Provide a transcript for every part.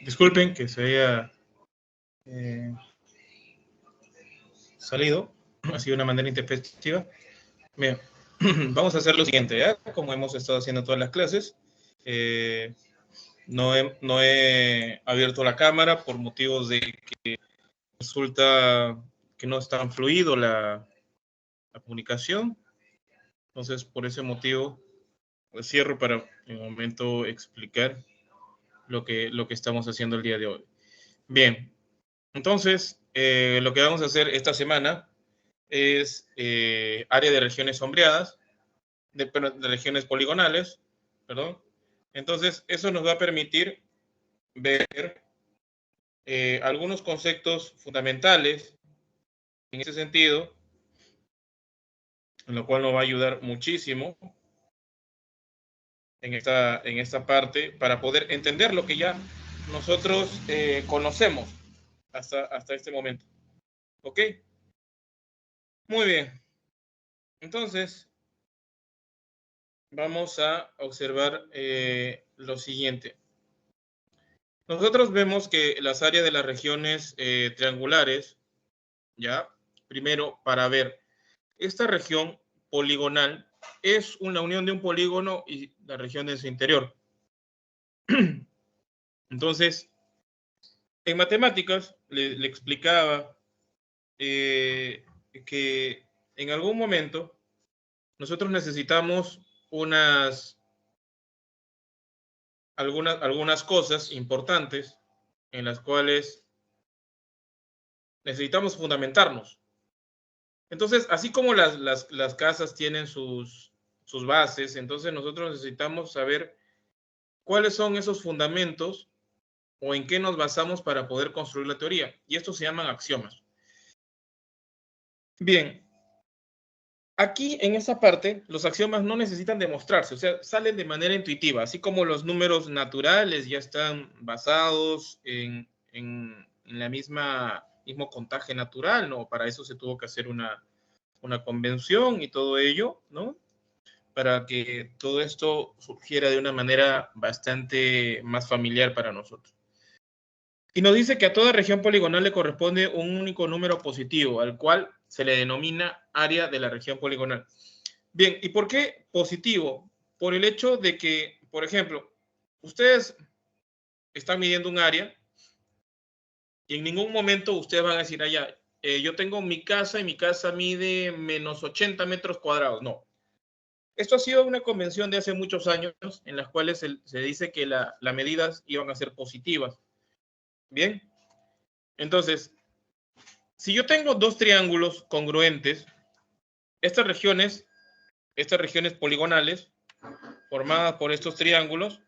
Disculpen que se haya salido, ha sido una manera intempestiva. Bien, vamos a hacer lo siguiente, ¿ya? Como hemos estado haciendo todas las clases. No he abierto la cámara por motivos de que resulta que no es tan fluido la comunicación. Entonces, por ese motivo, pues cierro para en el momento explicar lo que estamos haciendo el día de hoy. Bien, entonces, lo que vamos a hacer esta semana es área de regiones sombreadas, de regiones poligonales, perdón. Entonces, eso nos va a permitir ver algunos conceptos fundamentales en ese sentido, en lo cual nos va a ayudar muchísimo en esta parte para poder entender lo que ya nosotros conocemos hasta este momento. ¿Ok? Muy bien. Entonces, vamos a observar lo siguiente. Nosotros vemos que las áreas de las regiones triangulares, ¿ya? Primero, para ver, esta región poligonal es una unión de un polígono y la región de su interior. Entonces, en matemáticas le explicaba que en algún momento nosotros necesitamos algunas cosas importantes en las cuales necesitamos fundamentarnos. Entonces, así como las casas tienen sus bases, entonces nosotros necesitamos saber cuáles son esos fundamentos o en qué nos basamos para poder construir la teoría. Y estos se llaman axiomas. Bien, aquí en esta parte los axiomas no necesitan demostrarse, o sea, salen de manera intuitiva, así como los números naturales ya están basados en la mismo contaje natural, ¿no? Para eso se tuvo que hacer una convención y todo ello, ¿no? Para que todo esto surgiera de una manera bastante más familiar para nosotros. Y nos dice que a toda región poligonal le corresponde un único número positivo, al cual se le denomina área de la región poligonal. Bien, ¿y por qué positivo? Por el hecho de que, por ejemplo, ustedes están midiendo un área y en ningún momento ustedes van a decir, allá, yo tengo mi casa y mi casa mide menos 80 metros cuadrados. No. Esto ha sido una convención de hace muchos años en las cuales se dice que las medidas iban a ser positivas. Bien, entonces, si yo tengo dos triángulos congruentes, estas regiones poligonales formadas por estos triángulos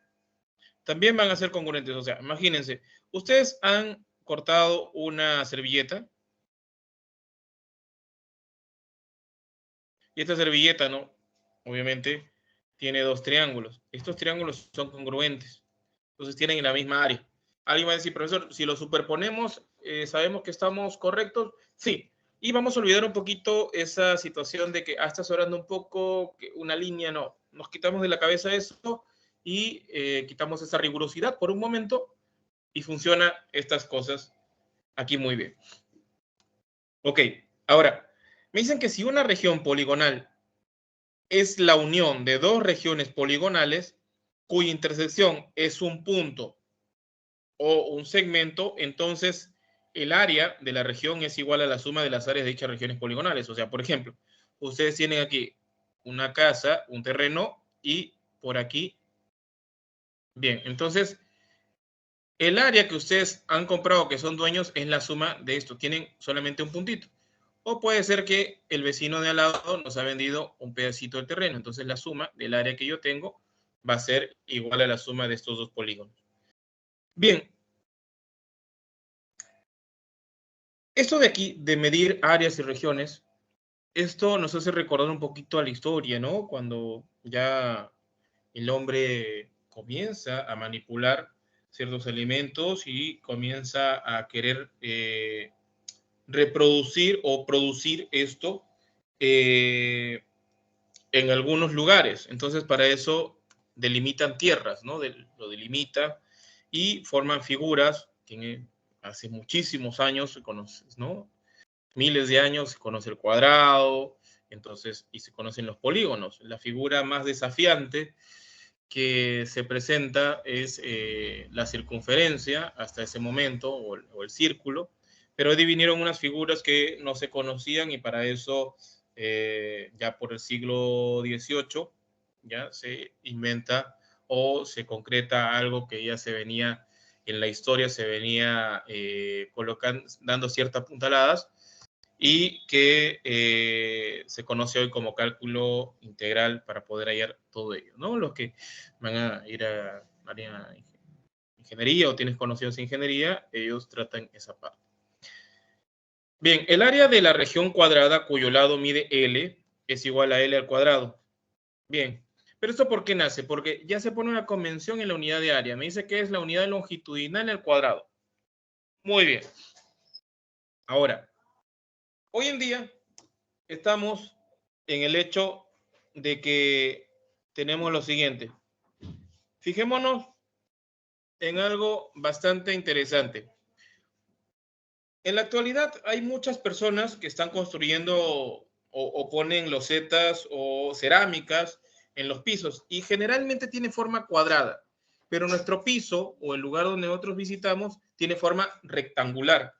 también van a ser congruentes. O sea, imagínense, ustedes han cortado una servilleta y esta servilleta, ¿no? Obviamente tiene dos triángulos. Estos triángulos son congruentes. Entonces tienen la misma área. Alguien va a decir, profesor, si lo superponemos, ¿sabemos que estamos correctos? Sí. Y vamos a olvidar un poquito esa situación de que estás orando un poco, que una línea, no. Nos quitamos de la cabeza eso y quitamos esa rigurosidad por un momento y funcionan estas cosas aquí muy bien. Ok, ahora, me dicen que si una región poligonal es la unión de dos regiones poligonales cuya intersección es un punto o un segmento, entonces el área de la región es igual a la suma de las áreas de dichas regiones poligonales. O sea, por ejemplo, ustedes tienen aquí una casa, un terreno y por aquí. Bien, entonces el área que ustedes han comprado que son dueños es la suma de esto. Tienen solamente un puntito. O puede ser que el vecino de al lado nos ha vendido un pedacito del terreno. Entonces la suma del área que yo tengo va a ser igual a la suma de estos dos polígonos. Bien, esto de aquí, de medir áreas y regiones, esto nos hace recordar un poquito a la historia, ¿no? Cuando ya el hombre comienza a manipular ciertos elementos y comienza a querer reproducir o producir esto en algunos lugares. Entonces, para eso delimitan tierras, ¿no? Lo delimita y forman figuras que hace muchísimos años se conocen, ¿no? Miles de años se conoce el cuadrado, entonces, y se conocen los polígonos. La figura más desafiante que se presenta es la circunferencia hasta ese momento, o el círculo, pero ahí vinieron unas figuras que no se conocían y para eso ya por el siglo XVIII ya se inventa o se concreta algo que ya se venía en la historia, se venía colocando, dando ciertas puntaladas y que se conoce hoy como cálculo integral para poder hallar todo ello, ¿no? Los que van a ir a área de ingeniería o tienes conocidos en ingeniería, ellos tratan esa parte. Bien, el área de la región cuadrada cuyo lado mide L es igual a L al cuadrado. Bien, pero ¿esto por qué nace? Porque ya se pone una convención en la unidad de área. Me dice que es la unidad longitudinal al cuadrado. Muy bien. Ahora, hoy en día estamos en el hecho de que tenemos lo siguiente. Fijémonos en algo bastante interesante. En la actualidad hay muchas personas que están construyendo o ponen losetas o cerámicas en los pisos y generalmente tiene forma cuadrada, pero nuestro piso o el lugar donde nosotros visitamos tiene forma rectangular.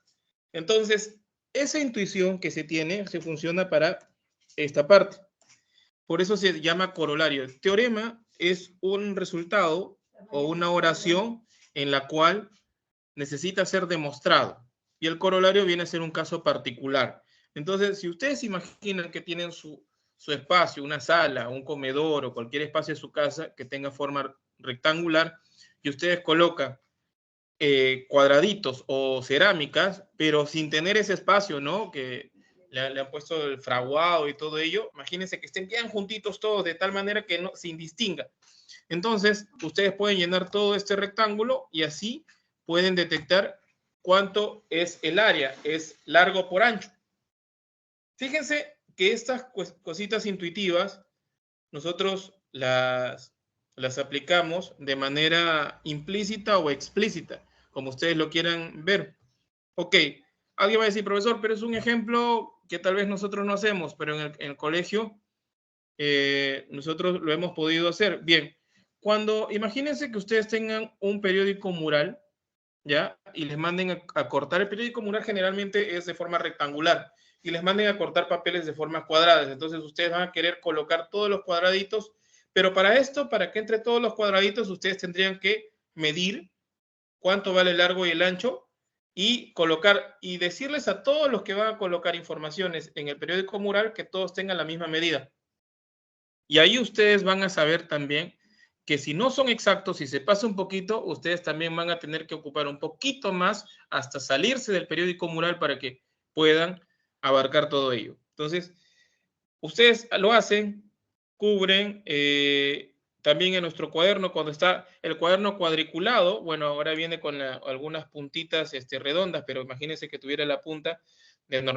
Entonces, esa intuición que se tiene se funciona para esta parte. Por eso se llama corolario. El teorema es un resultado o una oración en la cual necesita ser demostrado. Y el corolario viene a ser un caso particular. Entonces, si ustedes imaginan que tienen su espacio, una sala, un comedor o cualquier espacio de su casa que tenga forma rectangular, y ustedes colocan cuadraditos o cerámicas, pero sin tener ese espacio, ¿no? Que le han puesto el fraguado y todo ello, imagínense que estén bien juntitos todos de tal manera que no se indistinga. Entonces, ustedes pueden llenar todo este rectángulo y así pueden detectar cuánto es el área, es largo por ancho. Fíjense que estas cositas intuitivas nosotros las aplicamos de manera implícita o explícita, como ustedes lo quieran ver. Ok, alguien va a decir, profesor, pero es un ejemplo que tal vez nosotros no hacemos, pero en el colegio nosotros lo hemos podido hacer. Bien, cuando imagínense que ustedes tengan un periódico mural, ¿ya? Y les manden a cortar. El periódico mural generalmente es de forma rectangular y les manden a cortar papeles de formas cuadradas. Entonces ustedes van a querer colocar todos los cuadraditos, pero para esto, para que entre todos los cuadraditos, ustedes tendrían que medir cuánto vale el largo y el ancho y colocar y decirles a todos los que van a colocar informaciones en el periódico mural que todos tengan la misma medida. Y ahí ustedes van a saber también que si no son exactos, si se pasa un poquito, ustedes también van a tener que ocupar un poquito más hasta salirse del periódico mural para que puedan abarcar todo ello. Entonces, ustedes lo hacen, cubren, también en nuestro cuaderno, cuando está el cuaderno cuadriculado, bueno, ahora viene con algunas puntitas redondas, pero imagínense que tuviera la punta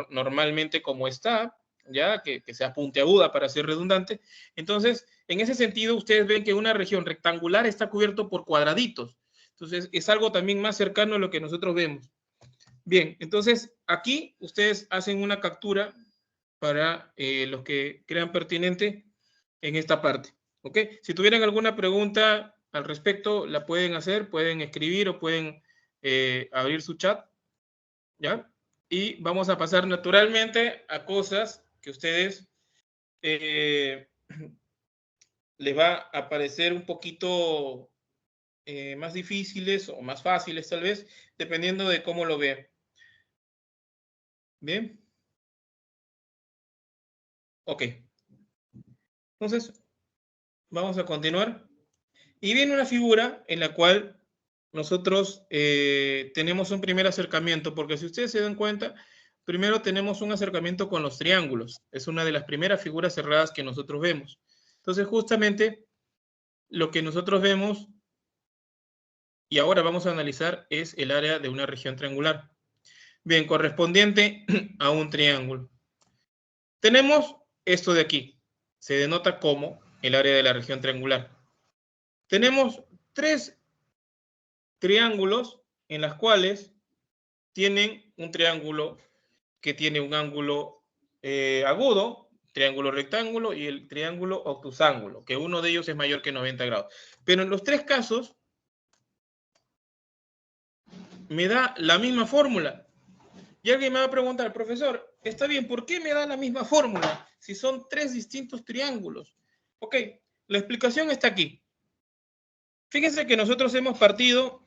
normalmente como está, ya que sea puntiaguda para ser redundante. Entonces, en ese sentido, ustedes ven que una región rectangular está cubierto por cuadraditos. Entonces, es algo también más cercano a lo que nosotros vemos. Bien, entonces aquí ustedes hacen una captura para los que crean pertinente en esta parte. ¿Ok? Si tuvieran alguna pregunta al respecto, la pueden hacer, pueden escribir o pueden abrir su chat. ¿Ya? Y vamos a pasar naturalmente a cosas que ustedes les va a parecer un poquito más difíciles o más fáciles tal vez, dependiendo de cómo lo vean. Bien. Ok. Entonces, vamos a continuar. Y viene una figura en la cual nosotros tenemos un primer acercamiento, porque si ustedes se dan cuenta, primero tenemos un acercamiento con los triángulos. Es una de las primeras figuras cerradas que nosotros vemos. Entonces, justamente lo que nosotros vemos, y ahora vamos a analizar, es el área de una región triangular. Bien, correspondiente a un triángulo. Tenemos esto de aquí. Se denota como el área de la región triangular. Tenemos tres triángulos en las cuales tienen un triángulo que tiene un ángulo agudo, triángulo rectángulo y el triángulo obtusángulo, que uno de ellos es mayor que 90 grados. Pero en los tres casos me da la misma fórmula. Y alguien me va a preguntar, profesor, está bien, ¿por qué me da la misma fórmula si son tres distintos triángulos? Ok, la explicación está aquí. Fíjense que nosotros hemos partido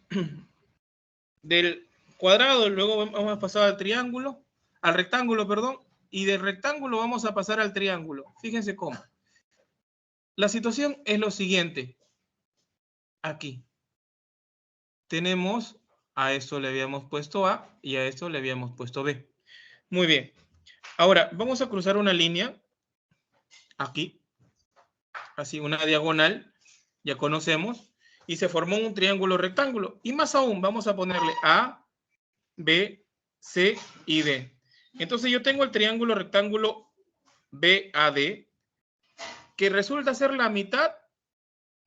del cuadrado, luego vamos a pasar al triángulo, al rectángulo, perdón, y del rectángulo vamos a pasar al triángulo. Fíjense cómo. La situación es lo siguiente. Aquí tenemos, a esto le habíamos puesto A y a esto le habíamos puesto B. Muy bien. Ahora, vamos a cruzar una línea aquí, así una diagonal, ya conocemos, y se formó un triángulo rectángulo. Y más aún, vamos a ponerle A, B, C y D. Entonces yo tengo el triángulo rectángulo BAD, que resulta ser la mitad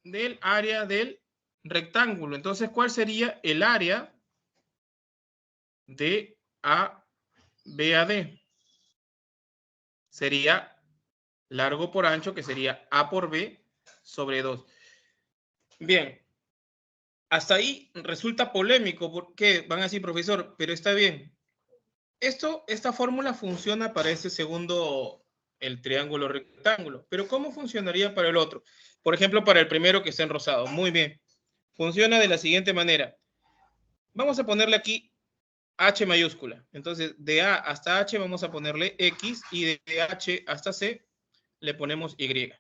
del área del rectángulo. Entonces, ¿cuál sería el área de BAD? Sería largo por ancho, que sería A por B sobre 2. Bien, hasta ahí resulta polémico porque van a decir, profesor, pero está bien. Esta fórmula funciona para ese segundo, el triángulo rectángulo, pero ¿cómo funcionaría para el otro? Por ejemplo, para el primero que está en rosado. Muy bien. Funciona de la siguiente manera. Vamos a ponerle aquí H mayúscula. Entonces, de A hasta H vamos a ponerle X y de H hasta C le ponemos Y.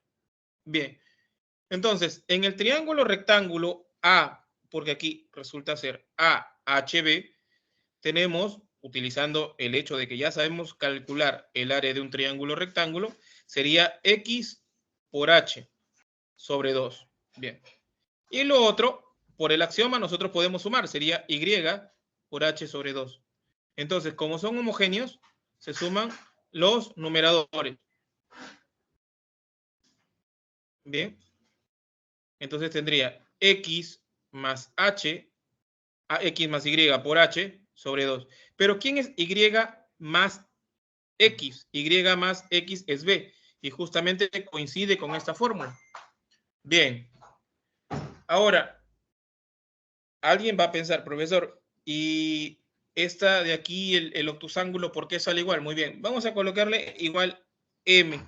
Bien. Entonces, en el triángulo rectángulo A, porque aquí resulta ser AHB, tenemos, utilizando el hecho de que ya sabemos calcular el área de un triángulo rectángulo, sería X por H sobre 2. Bien. Y lo otro, por el axioma, nosotros podemos sumar, sería Y por H sobre 2. Entonces, como son homogéneos, se suman los numeradores. Bien. Entonces tendría X más H, X más Y por H sobre 2. Pero ¿quién es Y más X? Y más X es B. Y justamente coincide con esta fórmula. Bien. Ahora, alguien va a pensar, profesor, y esta de aquí, el obtusángulo, ¿por qué sale igual? Muy bien. Vamos a colocarle igual M.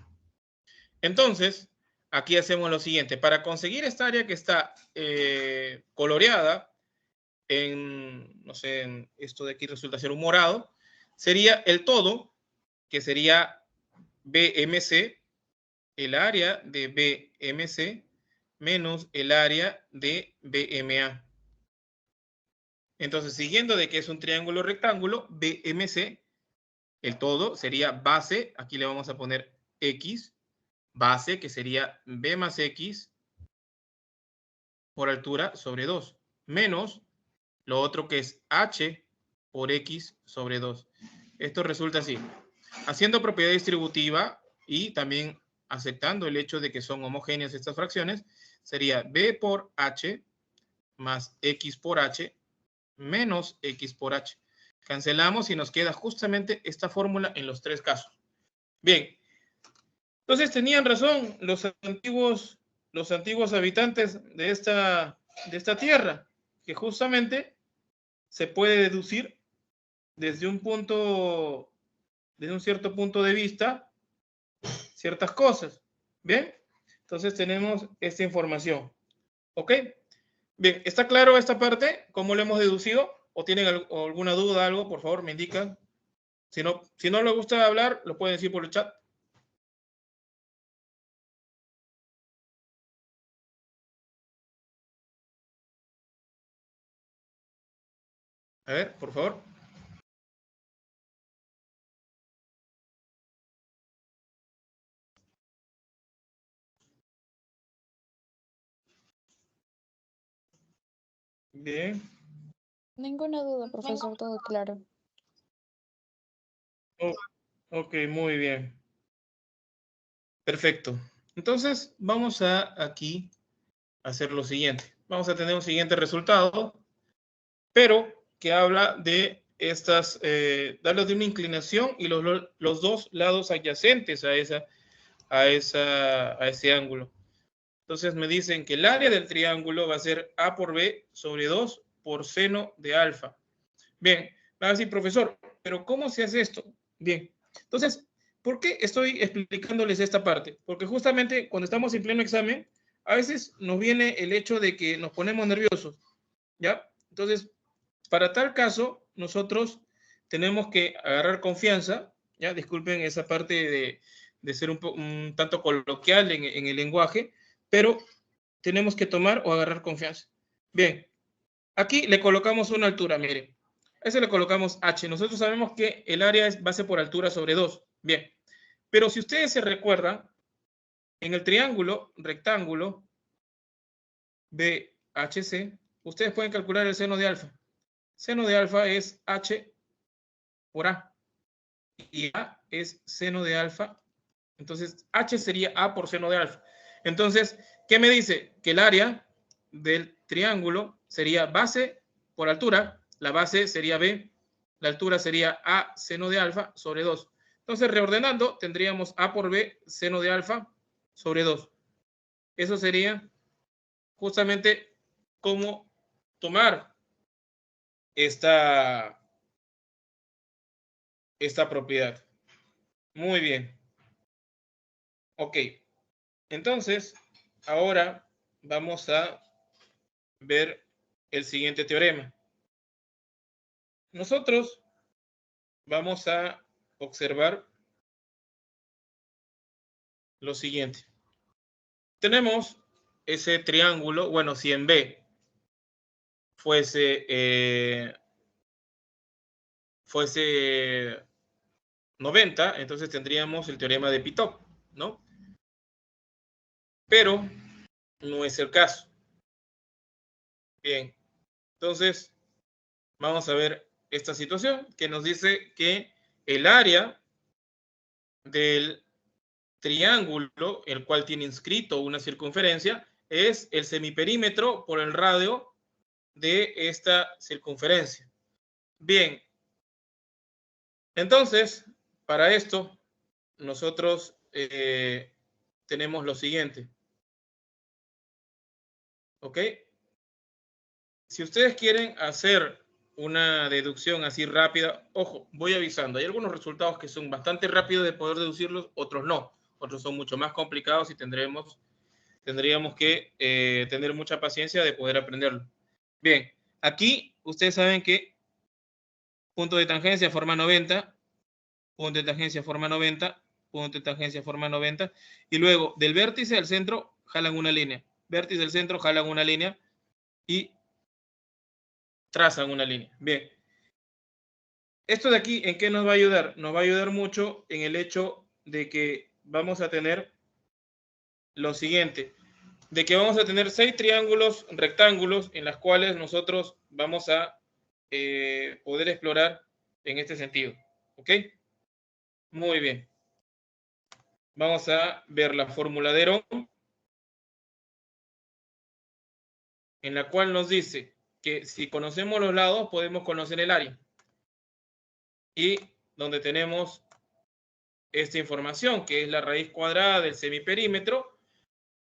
Entonces, aquí hacemos lo siguiente. Para conseguir esta área que está coloreada, no sé, en esto de aquí resulta ser un morado, sería el todo, que sería BMC, el área de BMC, menos el área de BMA. Entonces, siguiendo de que es un triángulo rectángulo, BMC, el todo sería base, aquí le vamos a poner X, base, que sería B más X por altura sobre 2, menos lo otro que es H por X sobre 2. Esto resulta así. Haciendo propiedad distributiva y también aceptando el hecho de que son homogéneas estas fracciones, sería B por H más X por H menos X por H. Cancelamos y nos queda justamente esta fórmula en los tres casos. Bien. Entonces tenían razón los antiguos habitantes de esta tierra, que justamente se puede deducir desde un cierto punto de vista, ciertas cosas. ¿Bien? Entonces tenemos esta información. ¿Ok? Bien, ¿está claro esta parte? ¿Cómo lo hemos deducido? ¿O tienen alguna duda, algo? Por favor, me indican. Si no les gusta hablar, lo pueden decir por el chat. A ver, por favor. Bien. Ninguna duda, profesor, todo claro. Oh, ok, muy bien. Perfecto. Entonces, vamos a aquí hacer lo siguiente. Vamos a tener un siguiente resultado. pero que habla de estas, darle de una inclinación y los dos lados adyacentes a ese ángulo. Entonces me dicen que el área del triángulo va a ser A por B sobre 2 por seno de alfa. Bien, va a decir, profesor, pero ¿cómo se hace esto? Bien, entonces, ¿por qué estoy explicándoles esta parte? Porque justamente cuando estamos en pleno examen, a veces nos viene el hecho de que nos ponemos nerviosos, ¿ya? Entonces, para tal caso, nosotros tenemos que agarrar confianza, ¿ya? Disculpen esa parte de ser un tanto coloquial en el lenguaje, pero tenemos que tomar o agarrar confianza. Bien, aquí le colocamos una altura, miren. A ese le colocamos H. Nosotros sabemos que el área es base por altura sobre 2. Bien, pero si ustedes se recuerdan, en el triángulo rectángulo BHC, ustedes pueden calcular el seno de alfa. Seno de alfa es H por A. Y A es seno de alfa. Entonces, H sería A por seno de alfa. Entonces, ¿qué me dice? Que el área del triángulo sería base por altura. La base sería B. La altura sería A seno de alfa sobre 2. Entonces, reordenando, tendríamos A por B seno de alfa sobre 2. Eso sería justamente cómo tomar esta propiedad. Muy bien. Ok. Entonces, ahora vamos a ver el siguiente teorema. Nosotros vamos a observar lo siguiente. Tenemos ese triángulo, bueno, si en B fuese 90, entonces tendríamos el teorema de Pitón, ¿no? Pero no es el caso. Bien, entonces vamos a ver esta situación que nos dice que el área del triángulo, el cual tiene inscrito una circunferencia, es el semiperímetro por el radio de esta circunferencia. Bien, entonces, para esto, nosotros tenemos lo siguiente. ¿Ok? Si ustedes quieren hacer una deducción así rápida, ojo, voy avisando, hay algunos resultados que son bastante rápidos de poder deducirlos, otros no. Otros son mucho más complicados y tendríamos que tener mucha paciencia de poder aprenderlo. Bien, aquí ustedes saben que punto de tangencia forma 90, punto de tangencia forma 90, punto de tangencia forma 90, y luego del vértice al centro jalan una línea, vértice al centro jalan una línea y trazan una línea. Bien, esto de aquí, ¿en qué nos va a ayudar? Nos va a ayudar mucho en el hecho de que vamos a tener lo siguiente, de que vamos a tener 6 triángulos rectángulos en las cuales nosotros vamos a poder explorar en este sentido. ¿Ok? Muy bien. Vamos a ver la fórmula de Herón, en la cual nos dice que si conocemos los lados podemos conocer el área. Y donde tenemos esta información, que es la raíz cuadrada del semiperímetro,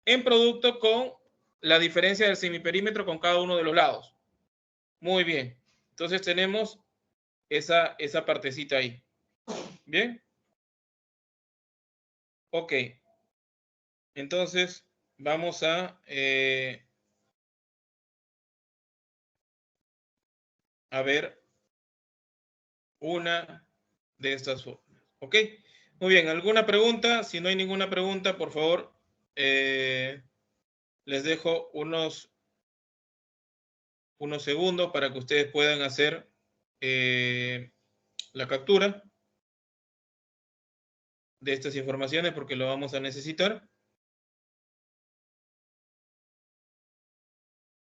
en producto con la diferencia del semiperímetro con cada uno de los lados. Muy bien. Entonces tenemos esa partecita ahí. Bien. Ok. Entonces vamos a ver una de estas fórmulas. ¿Ok? Muy bien. ¿Alguna pregunta? Si no hay ninguna pregunta, por favor, les dejo unos segundos para que ustedes puedan hacer la captura de estas informaciones porque lo vamos a necesitar.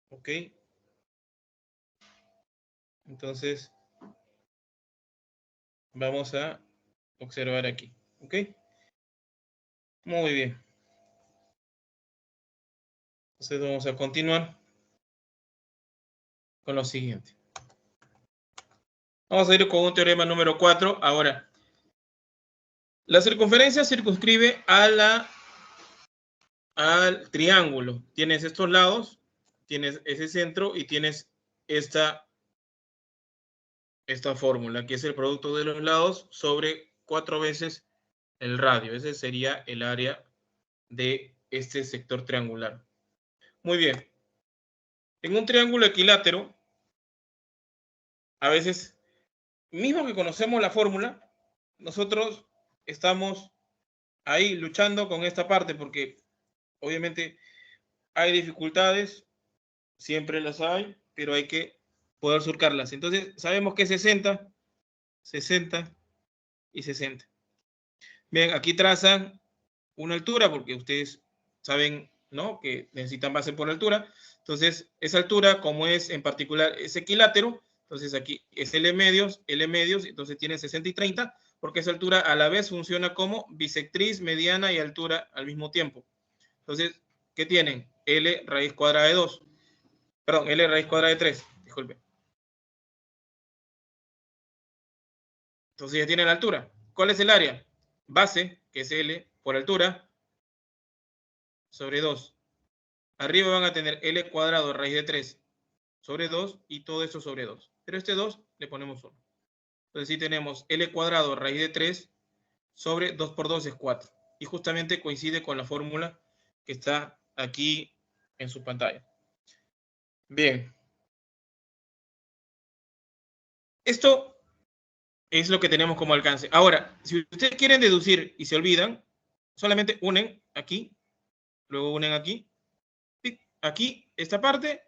¿Ok? Entonces, vamos a observar aquí. ¿Ok? Muy bien. Entonces vamos a continuar con lo siguiente. Vamos a ir con un teorema número 4. Ahora, la circunferencia circunscribe al triángulo. Tienes estos lados, tienes ese centro y tienes esta fórmula, que es el producto de los lados sobre 4 veces el radio. Ese sería el área de este sector triangular. Muy bien. En un triángulo equilátero, a veces, mismo que conocemos la fórmula, nosotros estamos ahí luchando con esta parte porque obviamente hay dificultades, siempre las hay, pero hay que poder surcarlas. Entonces, sabemos que 60, 60 y 60. Bien, aquí trazan una altura porque ustedes saben, ¿no?, que necesitan base por altura. Entonces, esa altura, como es en particular es equilátero, entonces aquí es L medios, entonces tiene 60 y 30, porque esa altura a la vez funciona como bisectriz, mediana y altura al mismo tiempo. Entonces, ¿qué tienen? L raíz cuadrada de 2. Perdón, L raíz cuadrada de 3. Disculpe. Entonces ya tienen la altura. ¿Cuál es el área? Base, que es L por altura, sobre 2. Arriba van a tener L cuadrado raíz de 3 sobre 2 y todo eso sobre 2. Pero este 2 le ponemos 1. Entonces sí tenemos L cuadrado raíz de 3 sobre 2 por 2 es 4. Y justamente coincide con la fórmula que está aquí en su pantalla. Bien. Esto es lo que tenemos como alcance. Ahora, si ustedes quieren deducir y se olvidan, solamente unen aquí, luego unen aquí, aquí, esta parte,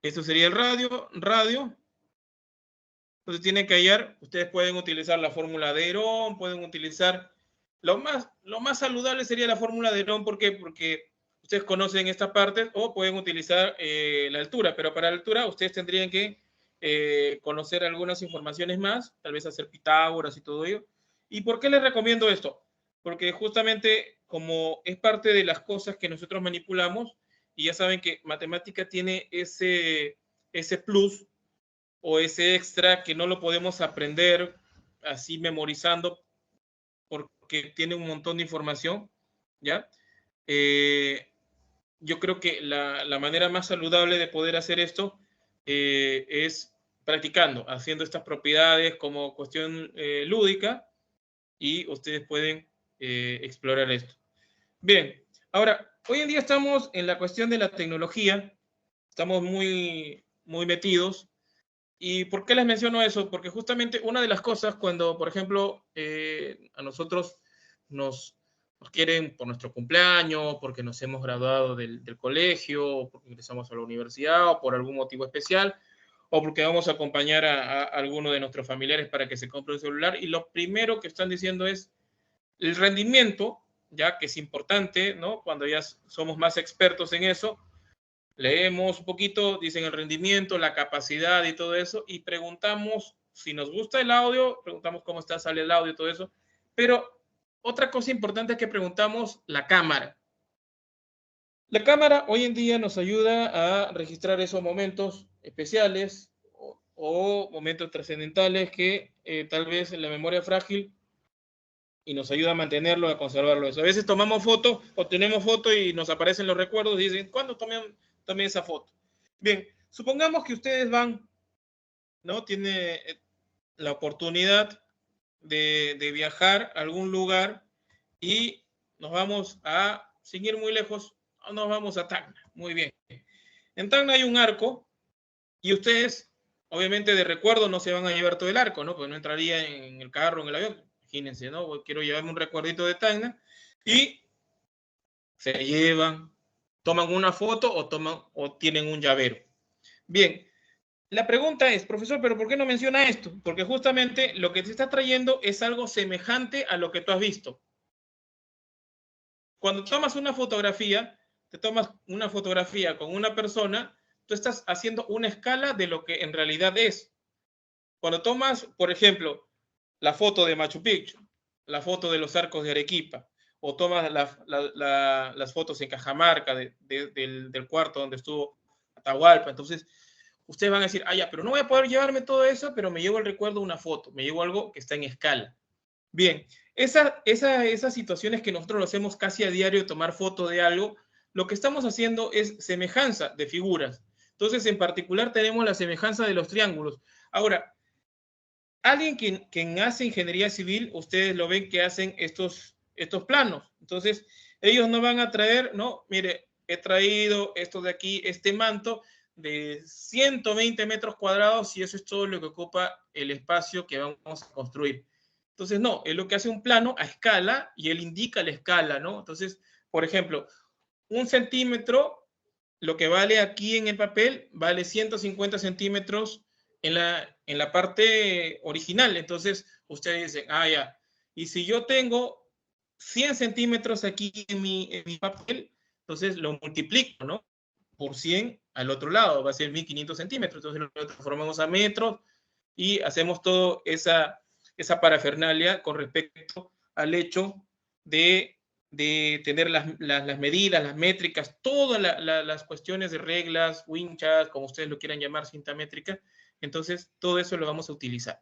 esto sería el radio, entonces tienen que hallar, ustedes pueden utilizar la fórmula de Herón, pueden utilizar, lo más saludable sería la fórmula de Herón, ¿por qué? Porque ustedes conocen esta parte, o pueden utilizar la altura, pero para la altura ustedes tendrían que conocer algunas informaciones más, tal vez hacer Pitágoras y todo ello. ¿Y por qué les recomiendo esto? Porque justamente como es parte de las cosas que nosotros manipulamos, y ya saben que matemática tiene ese plus o ese extra que no lo podemos aprender así memorizando porque tiene un montón de información, ¿ya? Yo creo que la manera más saludable de poder hacer esto es practicando, haciendo estas propiedades como cuestión lúdica, y ustedes pueden explorar esto. Bien, ahora, hoy en día estamos en la cuestión de la tecnología, estamos muy metidos. ¿Y por qué les menciono eso? Porque justamente una de las cosas cuando, por ejemplo, a nosotros nos quieren por nuestro cumpleaños, porque nos hemos graduado del colegio, porque ingresamos a la universidad, o por algún motivo especial, o porque vamos a acompañar a alguno de nuestros familiares para que se compre un celular, y lo primero que están diciendo es el rendimiento, ya que es importante, ¿no? Cuando ya somos más expertos en eso, leemos un poquito, dicen el rendimiento, la capacidad y todo eso, y preguntamos si nos gusta el audio, preguntamos cómo está, sale el audio y todo eso, pero otra cosa importante es que preguntamos la cámara. La cámara hoy en día nos ayuda a registrar esos momentos especiales o momentos trascendentales que tal vez en la memoria frágil, y nos ayuda a mantenerlo, a conservarlo. Eso. A veces tomamos fotos o tenemos fotos y nos aparecen los recuerdos y dicen, ¿cuándo tomé esa foto? Bien, supongamos que ustedes van, ¿no? Tiene la oportunidad de viajar a algún lugar y nos vamos a, sin ir muy lejos, nos vamos a Tacna. Muy bien. En Tacna hay un arco y ustedes, obviamente de recuerdo, no se van a llevar todo el arco, ¿no? Pues no entraría en el carro, en el avión. Imagínense, ¿no? Quiero llevarme un recuerdito de Tacna y se llevan, toman una foto o tienen un llavero. Bien, la pregunta es, profesor, ¿pero por qué no menciona esto? Porque justamente lo que te está trayendo es algo semejante a lo que tú has visto. Cuando tomas una fotografía, te tomas una fotografía con una persona, tú estás haciendo una escala de lo que en realidad es. Cuando tomas, por ejemplo, la foto de Machu Picchu, la foto de los arcos de Arequipa, o tomas las fotos en Cajamarca del cuarto donde estuvo Atahualpa, entonces ustedes van a decir, ah, ya, pero no voy a poder llevarme todo eso, pero me llevo el recuerdo de una foto, me llevo algo que está en escala. Bien, esas situaciones que nosotros lo hacemos casi a diario, tomar foto de algo, lo que estamos haciendo es semejanza de figuras. Entonces, en particular, tenemos la semejanza de los triángulos. Ahora, alguien que hace ingeniería civil, ustedes lo ven que hacen estos planos. Entonces, ellos no van a traer, no, mire, he traído esto de aquí, este manto de 120 metros cuadrados y eso es todo lo que ocupa el espacio que vamos a construir. Entonces, no, es lo que hace un plano a escala y él indica la escala, ¿no? Entonces, por ejemplo, 1 centímetro, lo que vale aquí en el papel, vale 150 centímetros en la parte original. Entonces, ustedes dicen, ah, ya. Y si yo tengo 100 centímetros aquí en mi papel, entonces lo multiplico, ¿no? Por 100 al otro lado, va a ser 1500 centímetros. Entonces lo transformamos a metros y hacemos toda esa parafernalia con respecto al hecho de tener las medidas, las métricas, todas las cuestiones de reglas, winchas, como ustedes lo quieran llamar, cinta métrica. Entonces, todo eso lo vamos a utilizar.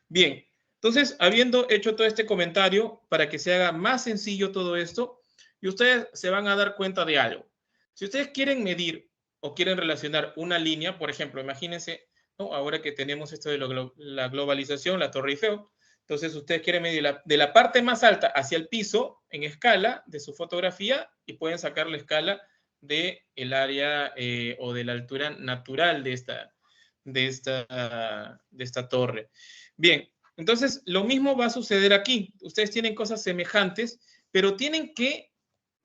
Bien, entonces, habiendo hecho todo este comentario, para que se haga más sencillo todo esto, y ustedes se van a dar cuenta de algo. Si ustedes quieren medir o quieren relacionar una línea, por ejemplo, imagínense, ¿no? Ahora que tenemos esto de la globalización, la Torre Eiffel, entonces ustedes quieren medir de la parte más alta hacia el piso en escala de su fotografía y pueden sacar la escala del área o de la altura natural de esta torre. Bien, entonces lo mismo va a suceder aquí. Ustedes tienen cosas semejantes, pero tienen que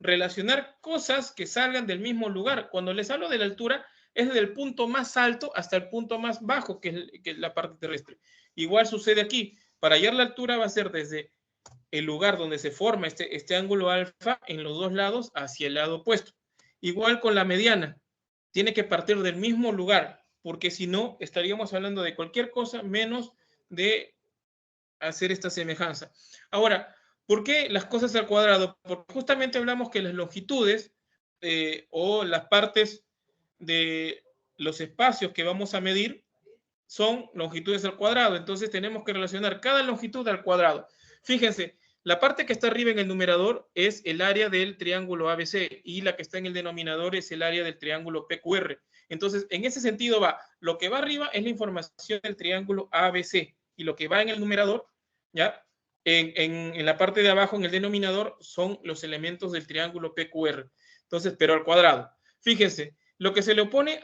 relacionar cosas que salgan del mismo lugar. Cuando les hablo de la altura, es desde el punto más alto hasta el punto más bajo, que es la parte terrestre. Igual sucede aquí. Para hallar la altura va a ser desde el lugar donde se forma este ángulo alfa en los dos lados hacia el lado opuesto. Igual con la mediana. Tiene que partir del mismo lugar, porque si no, estaríamos hablando de cualquier cosa menos de hacer esta semejanza. Ahora, ¿por qué las cosas al cuadrado? Porque justamente hablamos que las longitudes o las partes de los espacios que vamos a medir son longitudes al cuadrado. Entonces tenemos que relacionar cada longitud al cuadrado. Fíjense, la parte que está arriba en el numerador es el área del triángulo ABC y la que está en el denominador es el área del triángulo PQR. Entonces, en ese sentido va, lo que va arriba es la información del triángulo ABC y lo que va en el numerador, ¿ya? En la parte de abajo, en el denominador, son los elementos del triángulo PQR. Entonces, pero al cuadrado. Fíjense, lo que se le opone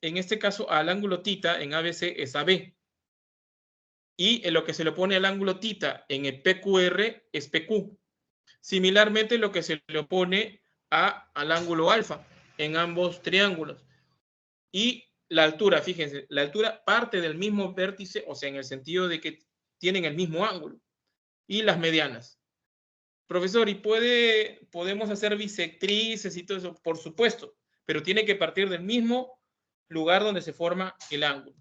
en este caso, al ángulo θ en ABC es AB. Y lo que se le opone al ángulo θ en el PQR es PQ. Similarmente, lo que se le opone al ángulo alfa en ambos triángulos. Y la altura, fíjense, la altura parte del mismo vértice, o sea, en el sentido de que tienen el mismo ángulo. Y las medianas. Profesor, ¿y podemos hacer bisectrices y todo eso? Por supuesto, pero tiene que partir del mismo lugar donde se forma el ángulo.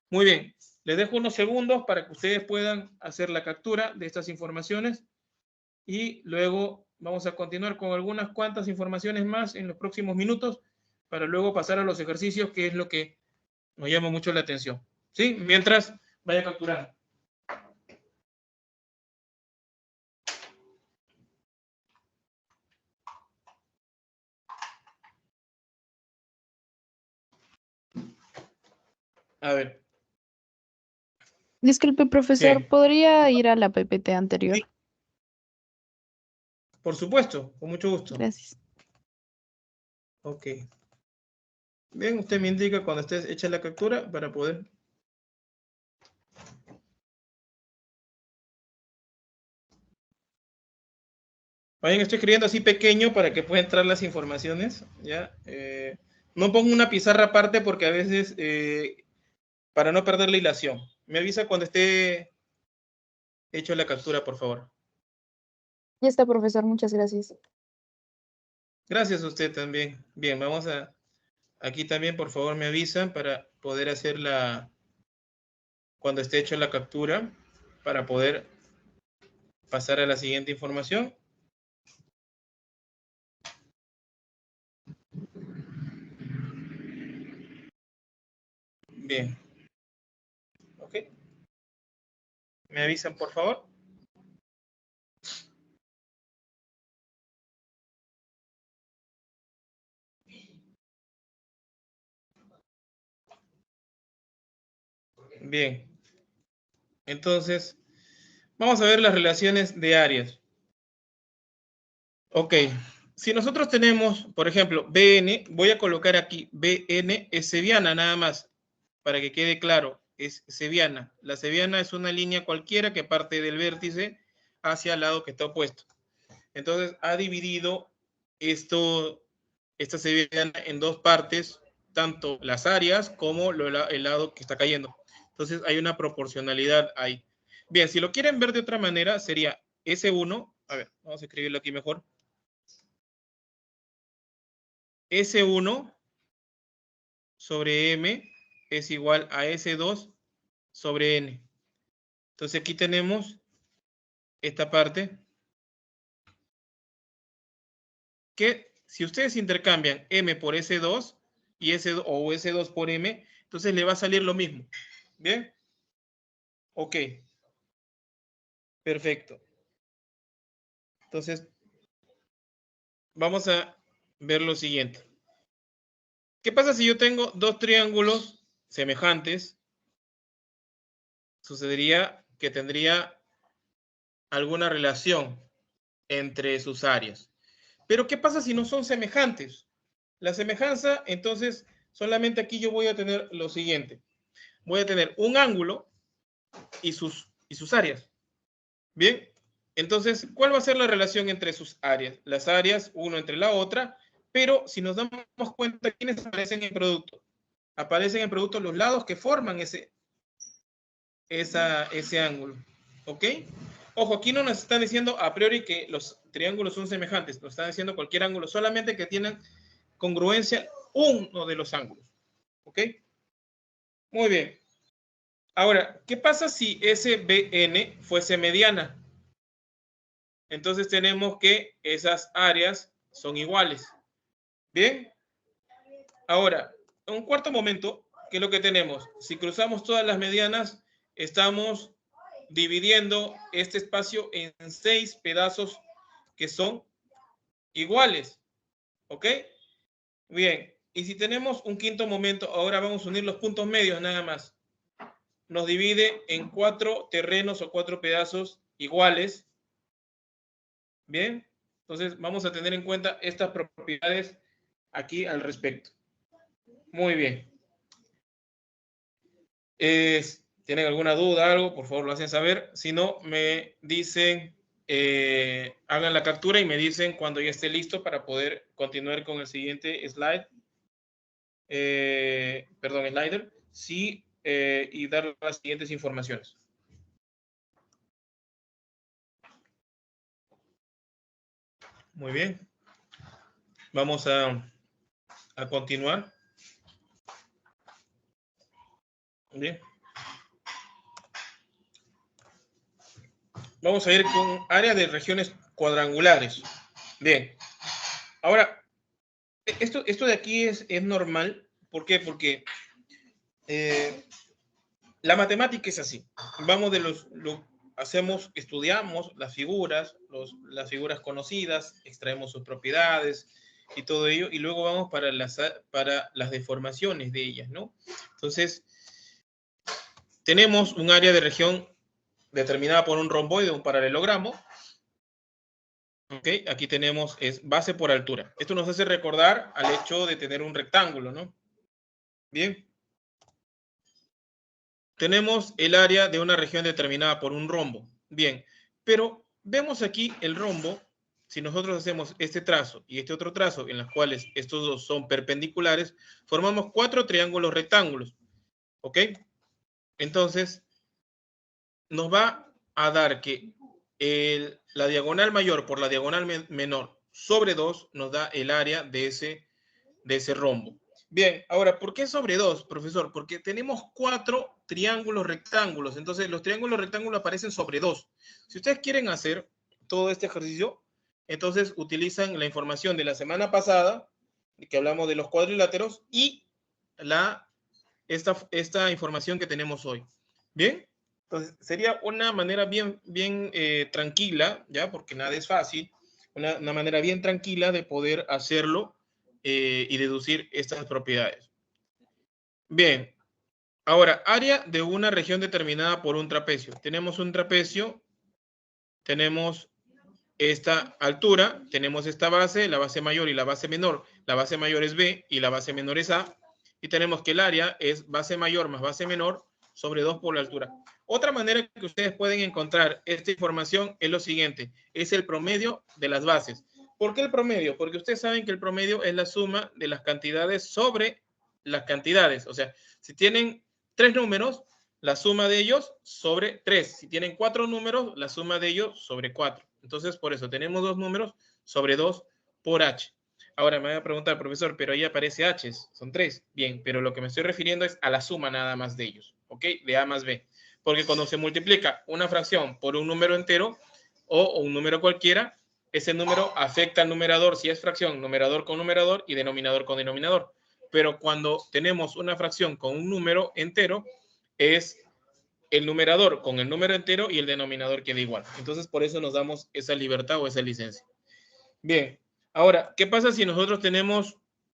Muy bien, les dejo unos segundos para que ustedes puedan hacer la captura de estas informaciones y luego vamos a continuar con algunas cuantas informaciones más en los próximos minutos para luego pasar a los ejercicios, que es lo que nos llama mucho la atención. ¿Sí? Mientras vaya capturando. A ver. Disculpe, profesor, Bien. ¿podría ir a la PPT anterior? Sí, por supuesto, con mucho gusto. Gracias. Ok. Bien, usted me indica cuando esté hecha la captura para poder. Vayan, estoy escribiendo así pequeño para que puedan entrar las informaciones. ¿Ya? No pongo una pizarra aparte porque a veces, para no perder la hilación. Me avisa cuando esté hecho la captura, por favor. Ya está, profesor, muchas gracias. Gracias a usted también. Bien, vamos a. Aquí también, por favor, me avisan para poder hacer cuando esté hecho la captura, para poder pasar a la siguiente información. Bien. Ok. ¿Me avisan, por favor? Bien. Entonces, vamos a ver las relaciones de áreas. Ok. Si nosotros tenemos, por ejemplo, BN, voy a colocar aquí BN es seviana nada más, para que quede claro, es seviana. La seviana es una línea cualquiera que parte del vértice hacia el lado que está opuesto. Entonces, ha dividido esta seviana en dos partes, tanto las áreas como el lado que está cayendo. Entonces, hay una proporcionalidad ahí. Bien, si lo quieren ver de otra manera, sería S1, a ver, vamos a escribirlo aquí mejor. S1 sobre M es igual a S2 sobre N. Entonces aquí tenemos esta parte que si ustedes intercambian M por S2 y S2, o S2 por M, entonces le va a salir lo mismo. ¿Bien? Ok. Perfecto. Entonces, vamos a ver lo siguiente. ¿Qué pasa si yo tengo dos triángulos semejantes? Sucedería que tendría alguna relación entre sus áreas. Pero ¿qué pasa si no son semejantes? La semejanza, entonces, solamente aquí yo voy a tener lo siguiente. Voy a tener un ángulo y sus áreas. Bien, entonces, ¿cuál va a ser la relación entre sus áreas? Las áreas, uno entre la otra, pero si nos damos cuenta, ¿quiénes aparecen en producto? Aparecen en producto los lados que forman ese ángulo. ¿Ok? Ojo, aquí no nos están diciendo a priori que los triángulos son semejantes, nos están diciendo cualquier ángulo, solamente que tienen congruencia uno de los ángulos. ¿Ok? Muy bien. Ahora, ¿qué pasa si SBN fuese mediana? Entonces tenemos que esas áreas son iguales. Bien. Ahora, en un cuarto momento, ¿qué es lo que tenemos? Si cruzamos todas las medianas, estamos dividiendo este espacio en 6 pedazos que son iguales. ¿Ok? Bien. Y si tenemos un quinto momento, ahora vamos a unir los puntos medios nada más. Nos divide en 4 terrenos o 4 pedazos iguales. Bien. Entonces vamos a tener en cuenta estas propiedades aquí al respecto. Muy bien. ¿Tienen alguna duda, algo? Por favor, lo hacen saber. Si no, me dicen, hagan la captura y me dicen cuando ya esté listo para poder continuar con el siguiente slide. Perdón, slider. Sí, y dar las siguientes informaciones. Muy bien. Vamos a continuar. Bien. Vamos a ir con área de regiones cuadrangulares. Bien. Ahora, esto de aquí es normal. ¿Por qué? Porque la matemática es así. Vamos de estudiamos las figuras, las figuras conocidas, extraemos sus propiedades y todo ello, y luego vamos para las deformaciones de ellas, ¿no? Entonces, tenemos un área de región determinada por un romboide, un paralelogramo. ¿Ok? Aquí tenemos base por altura. Esto nos hace recordar al hecho de tener un rectángulo, ¿no? Bien. Tenemos el área de una región determinada por un rombo. Bien, pero vemos aquí el rombo. Si nosotros hacemos este trazo y este otro trazo, en los cuales estos dos son perpendiculares, formamos 4 triángulos rectángulos. ¿Ok? Entonces, nos va a dar que la diagonal mayor por la diagonal menor sobre 2 nos da el área de ese rombo. Bien, ahora, ¿por qué sobre 2, profesor? Porque tenemos 4 triángulos rectángulos. Entonces, los triángulos rectángulos aparecen sobre 2. Si ustedes quieren hacer todo este ejercicio, entonces utilizan la información de la semana pasada, que hablamos de los cuadriláteros, y la esta información que tenemos hoy. ¿Bien? Entonces, sería una manera bien tranquila, ¿ya? Porque nada es fácil, una manera bien tranquila de poder hacerlo y deducir estas propiedades. Bien, ahora, área de una región determinada por un trapecio. Tenemos un trapecio, tenemos esta altura, tenemos esta base, la base mayor y la base menor. La base mayor es B y la base menor es A. Y tenemos que el área es base mayor más base menor sobre 2 por la altura. Otra manera que ustedes pueden encontrar esta información es lo siguiente, es el promedio de las bases. ¿Por qué el promedio? Porque ustedes saben que el promedio es la suma de las cantidades sobre las cantidades. O sea, si tienen 3 números, la suma de ellos sobre 3. Si tienen 4 números, la suma de ellos sobre 4. Entonces, por eso tenemos 2 números sobre 2 por h. Ahora me voy a preguntar, profesor, pero ahí aparece h, son 3. Bien, pero lo que me estoy refiriendo es a la suma nada más de ellos, ¿ok? De a más b. Porque cuando se multiplica una fracción por un número entero o un número cualquiera, ese número afecta al numerador, si es fracción, numerador con numerador y denominador con denominador. Pero cuando tenemos una fracción con un número entero, es el numerador con el número entero y el denominador queda igual. Entonces, por eso nos damos esa libertad o esa licencia. Bien, ahora, ¿qué pasa si nosotros tenemos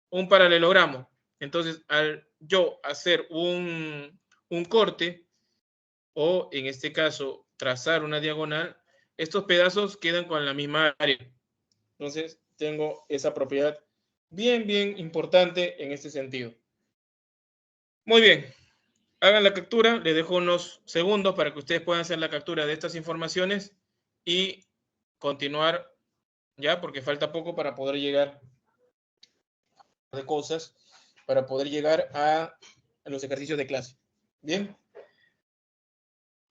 un paralelogramo? Entonces, al yo hacer un corte, o en este caso, trazar una diagonal, estos pedazos quedan con la misma área. Entonces, tengo esa propiedad bien importante en este sentido. Muy bien. Hagan la captura, les dejo unos segundos para que ustedes puedan hacer la captura de estas informaciones y continuar ya, porque falta poco para poder llegar de cosas, para poder llegar a los ejercicios de clase. ¿Bien?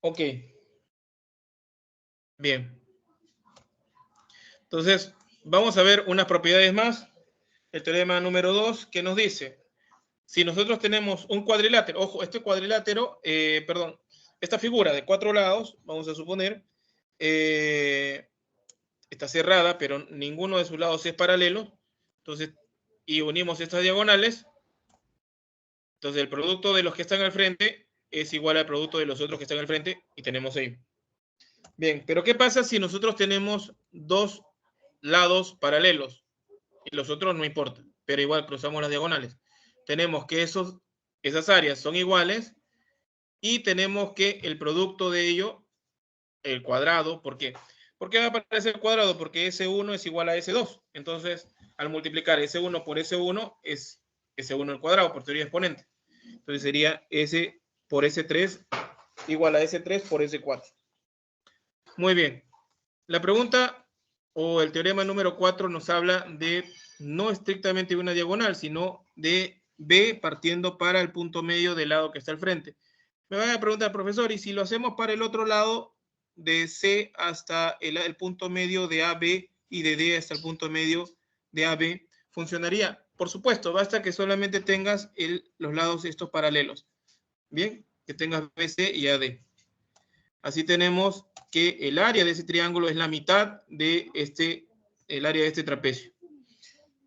Ok. Bien. Entonces, vamos a ver unas propiedades más. El teorema número 2, que nos dice, si nosotros tenemos un cuadrilátero, ojo, este cuadrilátero, esta figura de 4 lados, vamos a suponer, está cerrada, pero ninguno de sus lados es paralelo. Entonces, y unimos estas diagonales. Entonces, el producto de los que están al frente es igual al producto de los otros que están al frente y tenemos ahí. Bien, pero ¿qué pasa si nosotros tenemos 2 lados paralelos y los otros no importa, pero igual cruzamos las diagonales? Tenemos que esas áreas son iguales y tenemos que el producto de ello, el cuadrado, ¿por qué? ¿Por qué va a aparecer el cuadrado? Porque S1 es igual a S2. Entonces, al multiplicar S1 por S1 es S1 al cuadrado por teoría exponente. Entonces sería S por S3 igual a S3 por S4. Muy bien. La pregunta o el teorema número 4 nos habla de no estrictamente de una diagonal, sino de B partiendo para el punto medio del lado que está al frente. Me van a preguntar, profesor, ¿y si lo hacemos para el otro lado de C hasta el punto medio de AB y de D hasta el punto medio de AB, funcionaría? Por supuesto, basta que solamente tengas los lados estos paralelos. Bien, que tengas BC y AD. Así tenemos que el área de ese triángulo es la mitad de el área de este trapecio.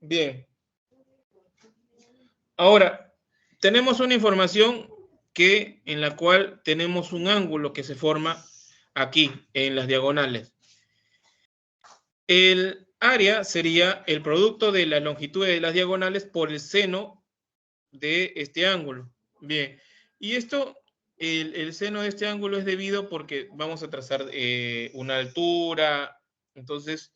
Bien. Ahora, tenemos una información en la cual tenemos un ángulo que se forma aquí, en las diagonales. El área sería el producto de las longitudes de las diagonales por el seno de este ángulo. Bien, y esto, el seno de este ángulo es debido porque vamos a trazar una altura. Entonces,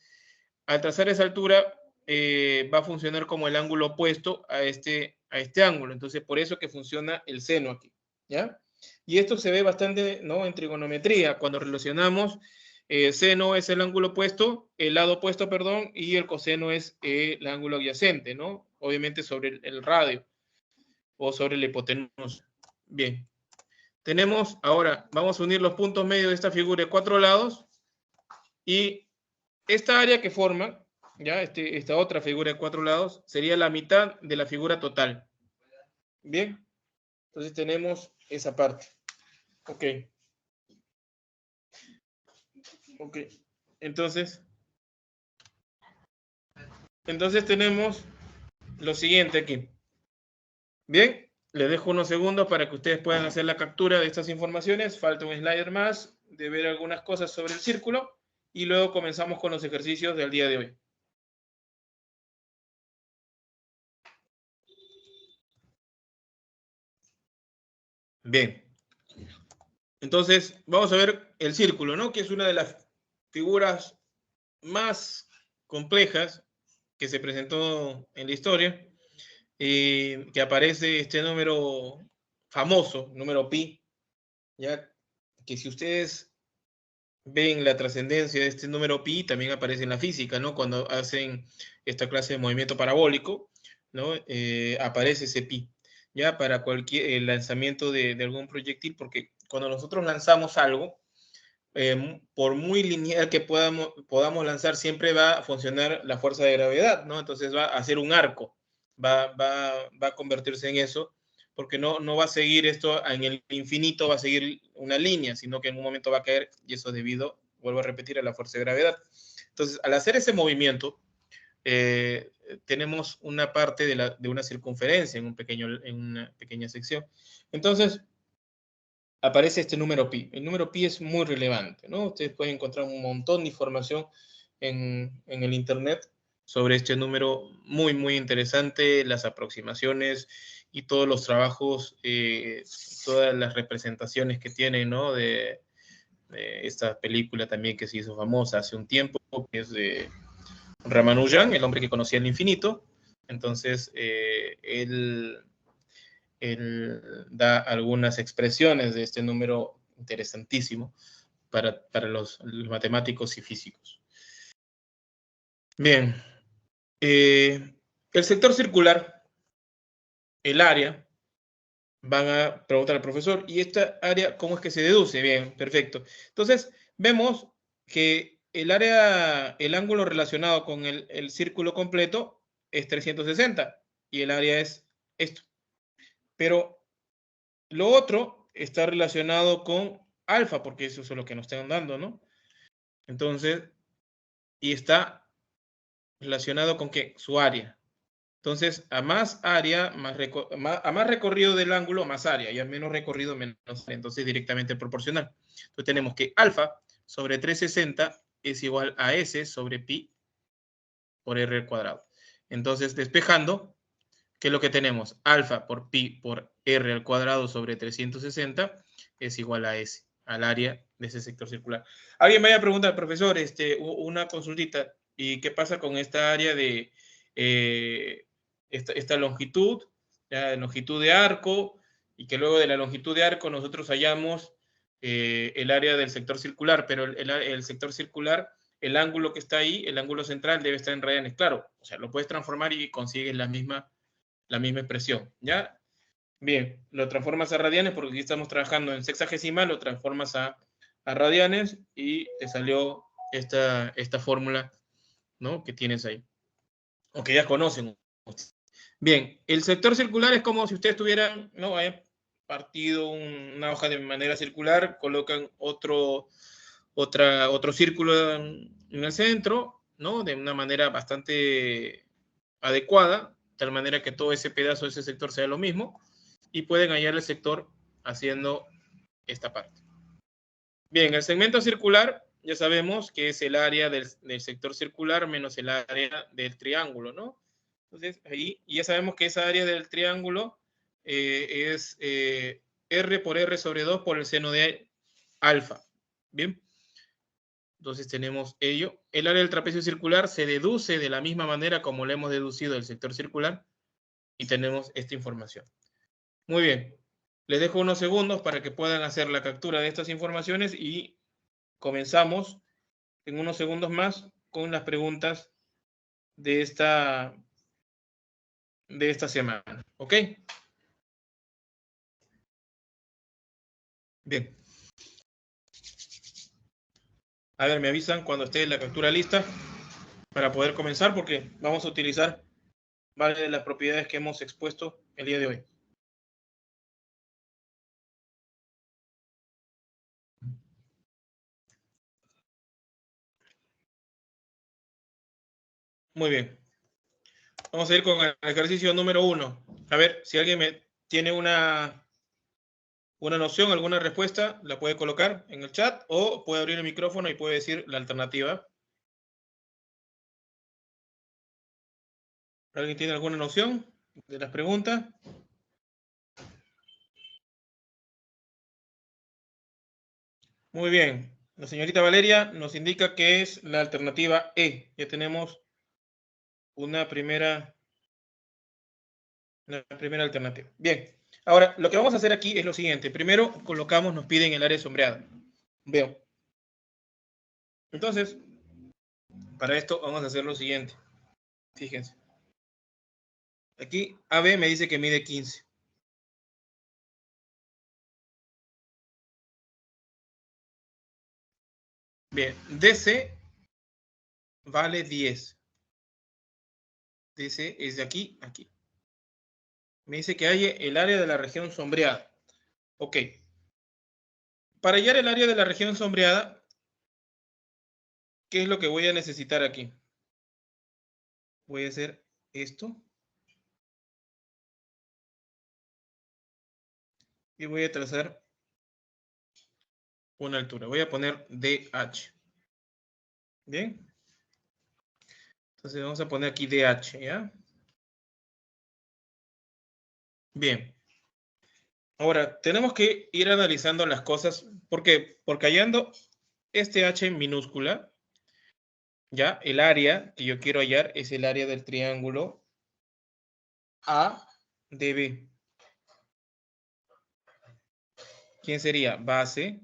al trazar esa altura, va a funcionar como el ángulo opuesto a este ángulo. Entonces, por eso que funciona el seno aquí, ¿ya? Y esto se ve bastante, ¿no?, en trigonometría, cuando relacionamos seno es el ángulo opuesto, el lado opuesto, perdón, y el coseno es el ángulo adyacente, ¿no? Obviamente sobre el radio o sobre la hipotenusa. Bien. Tenemos, ahora, vamos a unir los puntos medios de esta figura de 4 lados y esta área que forma, ya, esta otra figura de 4 lados, sería la mitad de la figura total. Bien. Entonces tenemos esa parte. Ok. Ok. Entonces tenemos lo siguiente aquí. Bien. Les dejo unos segundos para que ustedes puedan hacer la captura de estas informaciones. Falta un slider más de ver algunas cosas sobre el círculo y luego comenzamos con los ejercicios del día de hoy. Bien. Entonces, vamos a ver el círculo, ¿no? Que es una de las figuras más complejas que se presentó en la historia, que aparece este número famoso, número pi, ya que si ustedes ven la trascendencia de este número pi, también aparece en la física, ¿no? Cuando hacen esta clase de movimiento parabólico, ¿no? Aparece ese pi, ya para cualquier lanzamiento de algún proyectil, porque cuando nosotros lanzamos algo, por muy lineal que podamos lanzar, siempre va a funcionar la fuerza de gravedad, ¿no? Entonces va a hacer un arco, va a convertirse en eso, porque no va a seguir esto en el infinito, va a seguir una línea, sino que en un momento va a caer, y eso debido, vuelvo a repetir, a la fuerza de gravedad. Entonces, al hacer ese movimiento, tenemos una parte de una circunferencia en una pequeña sección. Entonces, aparece este número pi. El número pi es muy relevante, ¿no? Ustedes pueden encontrar un montón de información en el Internet sobre este número muy, muy interesante, las aproximaciones y todos los trabajos, todas las representaciones que tiene, ¿no? De esta película también que se hizo famosa hace un tiempo, que es de Ramanujan, el hombre que conocía el infinito. Entonces, él da algunas expresiones de este número interesantísimo para los matemáticos y físicos. Bien, el sector circular, el área, van a preguntar al profesor, ¿y esta área cómo es que se deduce? Bien, perfecto. Entonces, vemos que el área, el ángulo relacionado con el círculo completo es 360 y el área es esto. Pero lo otro está relacionado con alfa, porque eso es lo que nos están dando, ¿no? Entonces, y está relacionado con ¿qué? Su área. Entonces, a más área, a más recorrido del ángulo, más área, y a menos recorrido, menos área. Entonces, directamente proporcional. Entonces, tenemos que alfa sobre 360 es igual a S sobre pi por R al cuadrado. Entonces, despejando, ¿qué es lo que tenemos? Alfa por pi por R al cuadrado sobre 360 es igual a S, al área de ese sector circular. Alguien me vaya a preguntar, profesor, una consultita, ¿y qué pasa con esta área de esta longitud, la longitud de arco, y que luego de la longitud de arco nosotros hallamos el área del sector circular, pero el sector circular, el ángulo que está ahí, el ángulo central debe estar en radianes, claro, o sea, lo puedes transformar y consigues la misma expresión, ¿ya? Bien, lo transformas a radianes porque aquí estamos trabajando en sexagesimal, lo transformas a radianes y te salió esta fórmula, ¿no? Que tienes ahí, o que ya conocen. Bien, el sector circular es como si ustedes tuvieran, ¿no? Partido una hoja de manera circular, colocan otro círculo en el centro, ¿no? De una manera bastante adecuada, de tal manera que todo ese pedazo, ese sector sea lo mismo, y pueden hallar el sector haciendo esta parte. Bien, el segmento circular ya sabemos que es el área del sector circular menos el área del triángulo, ¿no? Entonces, ahí y ya sabemos que esa área del triángulo es R por R sobre 2 por el seno de alfa. Bien. Entonces tenemos ello. El área del trapecio circular se deduce de la misma manera como lo hemos deducido del sector circular y tenemos esta información. Muy bien. Les dejo unos segundos para que puedan hacer la captura de estas informaciones y comenzamos en unos segundos más con las preguntas de esta semana. ¿Ok? Bien. A ver, me avisan cuando esté la captura lista para poder comenzar porque vamos a utilizar varias de las propiedades que hemos expuesto el día de hoy. Muy bien. Vamos a ir con el ejercicio número 1. A ver, si alguien tiene una noción, alguna respuesta, la puede colocar en el chat o puede abrir el micrófono y puede decir la alternativa. ¿Alguien tiene alguna noción de las preguntas? Muy bien. La señorita Valeria nos indica que es la alternativa E. Ya tenemos una primera alternativa. Bien. Ahora, lo que vamos a hacer aquí es lo siguiente. Primero colocamos, nos piden el área sombreada. Veo. Entonces, para esto vamos a hacer lo siguiente. Fíjense. Aquí AB me dice que mide 15. Bien, DC vale 10. DC es de aquí a aquí. Me dice que hay el área de la región sombreada. Ok. Para hallar el área de la región sombreada, ¿qué es lo que voy a necesitar aquí? Voy a hacer esto. Y voy a trazar una altura. Voy a poner DH. Bien. Entonces vamos a poner aquí DH, ¿ya? Bien. Ahora, tenemos que ir analizando las cosas. ¿Por qué? Porque hallando este H en minúscula, ya, el área que yo quiero hallar es el área del triángulo ADB. ¿Quién sería? Base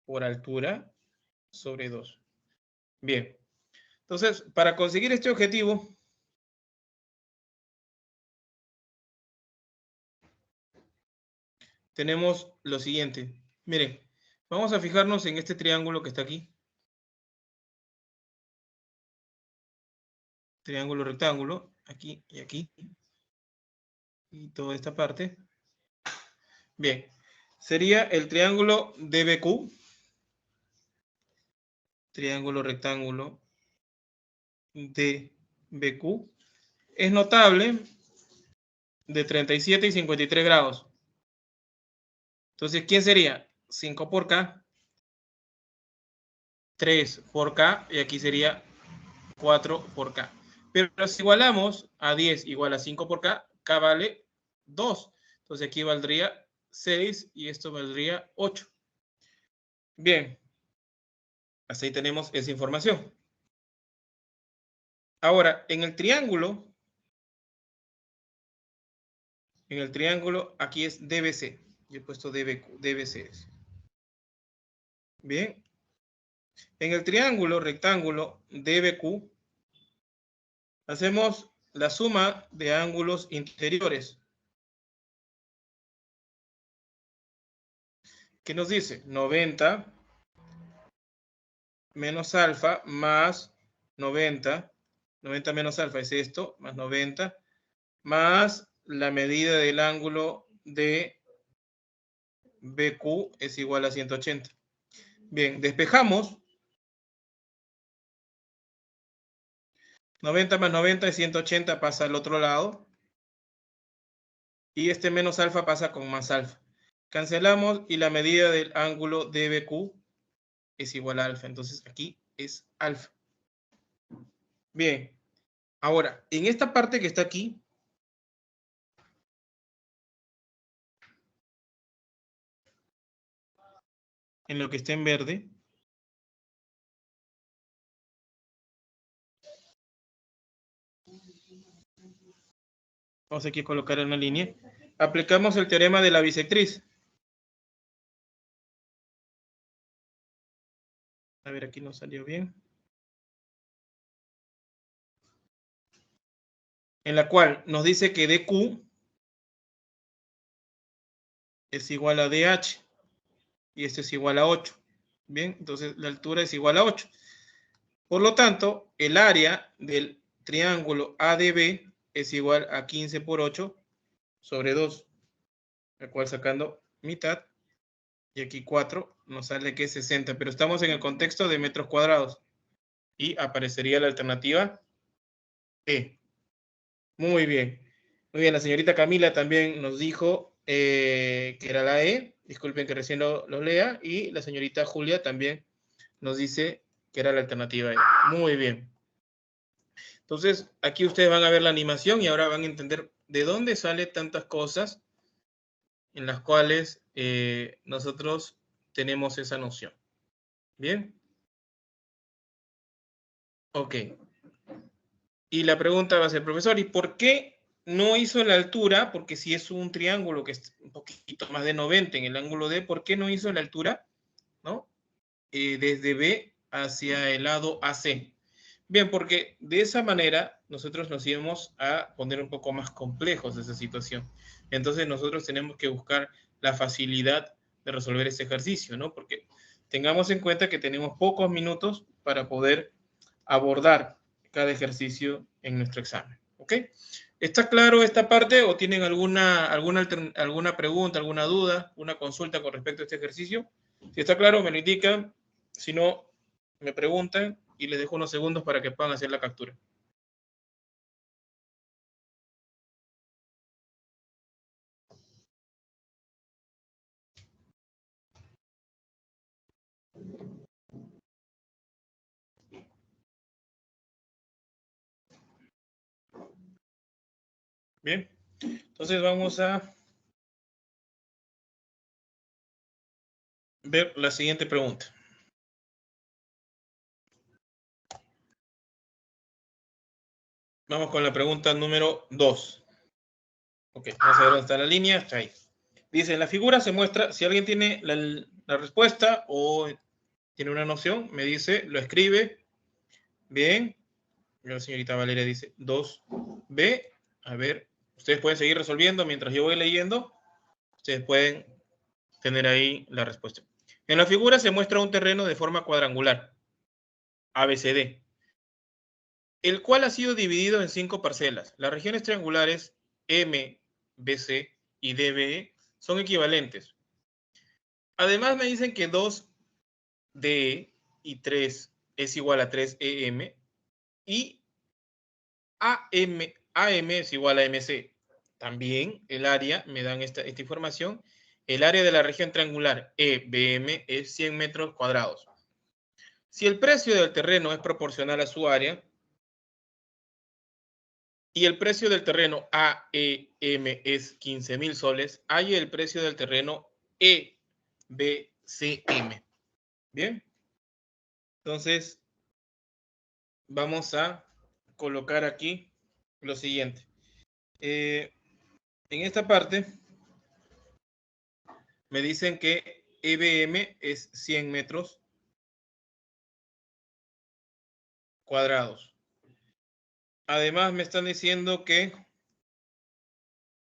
por altura sobre 2. Bien. Entonces, para conseguir este objetivo, tenemos lo siguiente. Miren, vamos a fijarnos en este triángulo que está aquí. Triángulo rectángulo, aquí y aquí. Y toda esta parte. Bien, sería el triángulo DBQ. Triángulo rectángulo DBQ. Es notable de 37 y 53 grados. Entonces, ¿quién sería? 5 por K, 3 por K, y aquí sería 4 por K. Pero si igualamos a 10 igual a 5 por K, K vale 2. Entonces aquí valdría 6 y esto valdría 8. Bien. Hasta ahí tenemos esa información. Ahora, en el triángulo aquí es DBC. Yo he puesto DBQ, DBC. Bien. En el triángulo rectángulo DBQ hacemos la suma de ángulos interiores. ¿Qué nos dice? 90 menos alfa más 90. 90 menos alfa es esto, más 90, más la medida del ángulo de BQ es igual a 180. Bien, despejamos. 90 más 90 es 180, pasa al otro lado. Y este menos alfa pasa con más alfa. Cancelamos y la medida del ángulo DBQ es igual a alfa. Entonces aquí es alfa. Bien. Ahora, en esta parte que está aquí, en lo que está en verde, vamos aquí a colocar una línea. Aplicamos el teorema de la bisectriz. A ver, aquí no salió bien. En la cual nos dice que DQ es igual a DH. Y esto es igual a 8. Bien, entonces la altura es igual a 8. Por lo tanto, el área del triángulo ADB es igual a 15 por 8 sobre 2. El cual sacando mitad. Y aquí 4 nos sale que es 60. Pero estamos en el contexto de metros cuadrados. Y aparecería la alternativa E. Muy bien. Muy bien, la señorita Camila también nos dijo que era la E. Disculpen que recién lo lea. Y la señorita Julia también nos dice que era la alternativa E. Muy bien. Entonces, aquí ustedes van a ver la animación y ahora van a entender de dónde salen tantas cosas en las cuales nosotros tenemos esa noción. ¿Bien? Ok. Y la pregunta va a ser, profesor, ¿y por qué no hizo la altura? Porque si es un triángulo que es un poquito más de 90 en el ángulo D, ¿por qué no hizo la altura? ¿No? Desde B hacia el lado AC. Bien, porque de esa manera nosotros nos íbamos a poner un poco más complejos de esa situación. Entonces nosotros tenemos que buscar la facilidad de resolver este ejercicio, ¿no? Porque tengamos en cuenta que tenemos pocos minutos para poder abordar cada ejercicio en nuestro examen, ¿ok? ¿Está claro esta parte o tienen alguna pregunta, alguna duda, una consulta con respecto a este ejercicio? Si está claro, me lo indican. Si no, me preguntan y les dejo unos segundos para que puedan hacer la captura. Bien, entonces vamos a ver la siguiente pregunta. Vamos con la pregunta número 2. Ok, vamos a ver dónde está la línea. Está ahí. Dice, en la figura se muestra, si alguien tiene la respuesta o tiene una noción, me dice, lo escribe. Bien. La señorita Valeria dice 2B. A ver, ustedes pueden seguir resolviendo mientras yo voy leyendo. Ustedes pueden tener ahí la respuesta. En la figura se muestra un terreno de forma cuadrangular, ABCD, el cual ha sido dividido en 5 parcelas. Las regiones triangulares M, BC y DBE son equivalentes. Además me dicen que 2DE y 3 es igual a 3EM y AM es igual a MC. También el área, me dan esta información, el área de la región triangular EBM es 100 metros cuadrados. Si el precio del terreno es proporcional a su área y el precio del terreno AEM es 15,000 soles, hay el precio del terreno EBCM. Bien, entonces vamos a colocar aquí lo siguiente. En esta parte me dicen que EBM es 100 metros cuadrados. Además me están diciendo que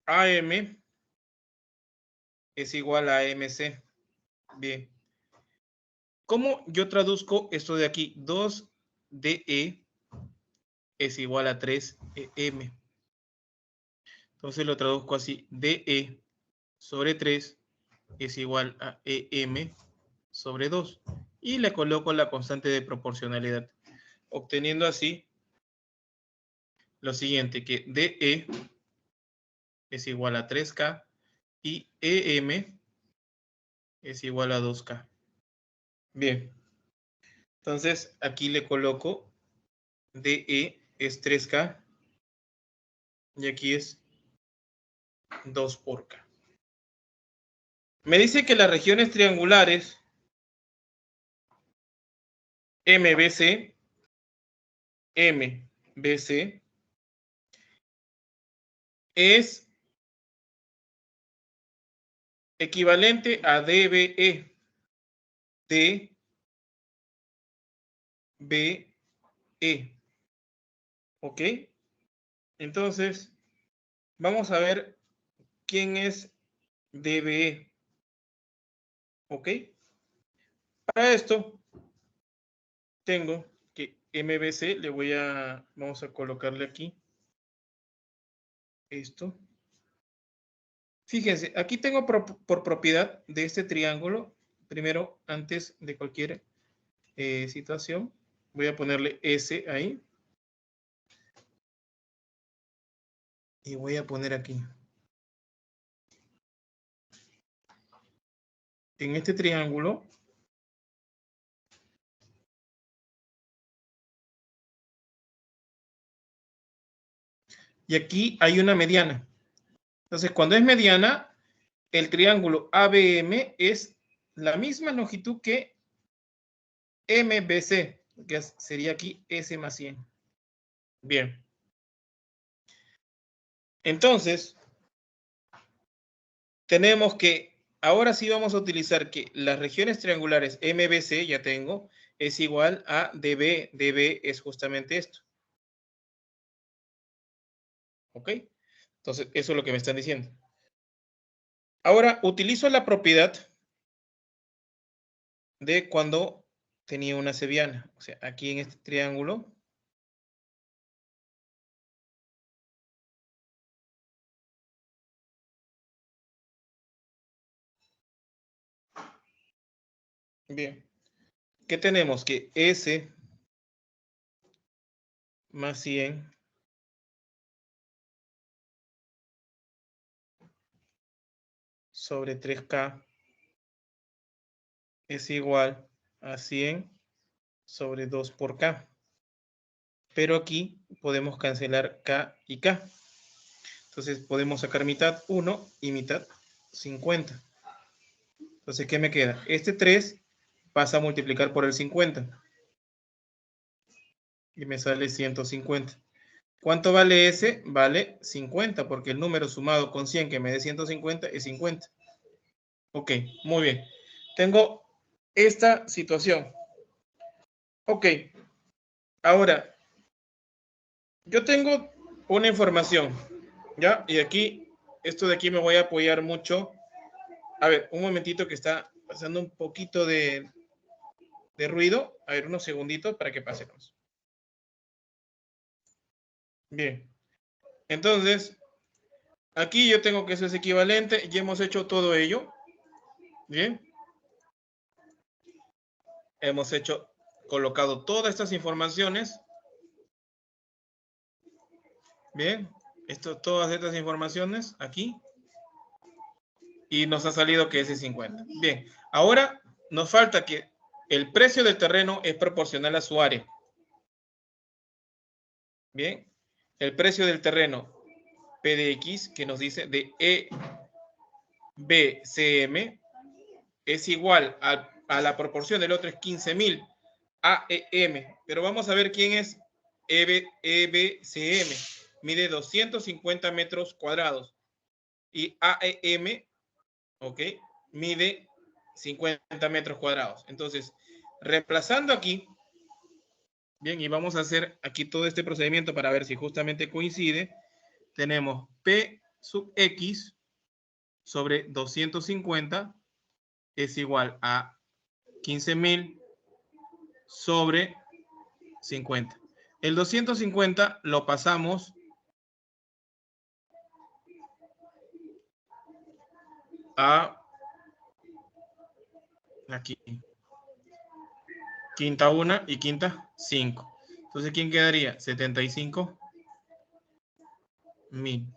AM es igual a MC. Bien. ¿Cómo yo traduzco esto de aquí? 2DE es igual a 3EM. Entonces lo traduzco así. DE sobre 3 es igual a EM sobre 2. Y le coloco la constante de proporcionalidad. Obteniendo así lo siguiente, que DE es igual a 3K y EM es igual a 2K. Bien. Entonces, aquí le coloco DE es 3K y aquí es 2 por K. Me dice que las regiones triangulares MBC, MBC es equivalente a DBE, DBE. ¿Ok? Entonces, vamos a ver quién es DBE. ¿Ok? Para esto, tengo que MBC, vamos a colocarle aquí esto. Fíjense, aquí tengo por propiedad de este triángulo, primero, antes de cualquier situación, voy a ponerle S ahí. Y voy a poner aquí. En este triángulo, y aquí hay una mediana. Entonces, cuando es mediana, el triángulo ABM es la misma longitud que MBC, que sería aquí S más 100. Bien. Entonces, tenemos que, ahora sí vamos a utilizar que las regiones triangulares MBC, ya tengo, es igual a DB. DB es justamente esto. ¿Ok? Entonces, eso es lo que me están diciendo. Ahora, utilizo la propiedad de cuando tenía una cebiana. O sea, aquí en este triángulo. Bien. ¿Qué tenemos? Que S más 100 sobre 3K es igual a 100 sobre 2 por K. Pero aquí podemos cancelar K y K. Entonces podemos sacar mitad 1 y mitad 50. Entonces, ¿qué me queda? Este 3 pasa a multiplicar por el 50. Y me sale 150. ¿Cuánto vale ese? Vale 50, porque el número sumado con 100 que me dé 150 es 50. Ok, muy bien. Tengo esta situación. Ok, ahora, yo tengo una información, ¿ya? Y aquí, esto de aquí me voy a apoyar mucho. A ver, un momentito que está pasando un poquito de ruido. A ver, unos segunditos para que pasemos. Bien. Entonces, aquí yo tengo que eso es equivalente. Ya hemos hecho todo ello. Bien. Hemos colocado todas estas informaciones. Bien. Todas estas informaciones aquí. Y nos ha salido que ese es 50. Bien. Ahora nos falta que el precio del terreno es proporcional a su área. Bien. El precio del terreno P de X, que nos dice de EBCM, es igual a la proporción del otro es 15.000 AEM. Pero vamos a ver quién es EBCM. Mide 250 metros cuadrados. Y AEM, ok, mide 50 metros cuadrados. Entonces, reemplazando aquí, bien, y vamos a hacer aquí todo este procedimiento para ver si justamente coincide. Tenemos P sub X sobre 250 es igual a 15.000 sobre 50. El 250 lo pasamos a aquí. Quinta 1 y quinta 5. Entonces, ¿quién quedaría? 75.000.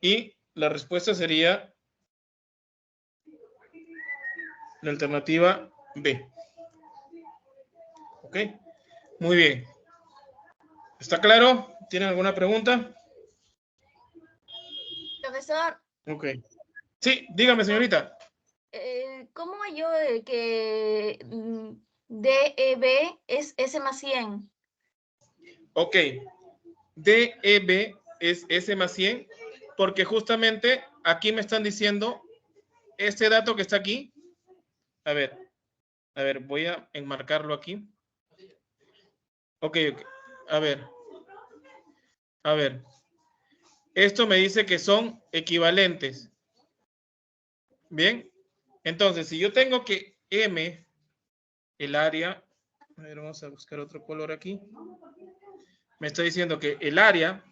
Y la respuesta sería la alternativa B. ¿Ok? Muy bien. ¿Está claro? ¿Tienen alguna pregunta? Profesor. Ok. Sí, dígame, señorita. ¿Cómo yo que DEB es S más 100? Ok. DEB es S más 100 porque justamente aquí me están diciendo este dato que está aquí. A ver, voy a enmarcarlo aquí. Ok. A ver. Esto me dice que son equivalentes. Bien. Entonces, si yo tengo que M, el área, a ver, vamos a buscar otro color aquí. Me está diciendo que el área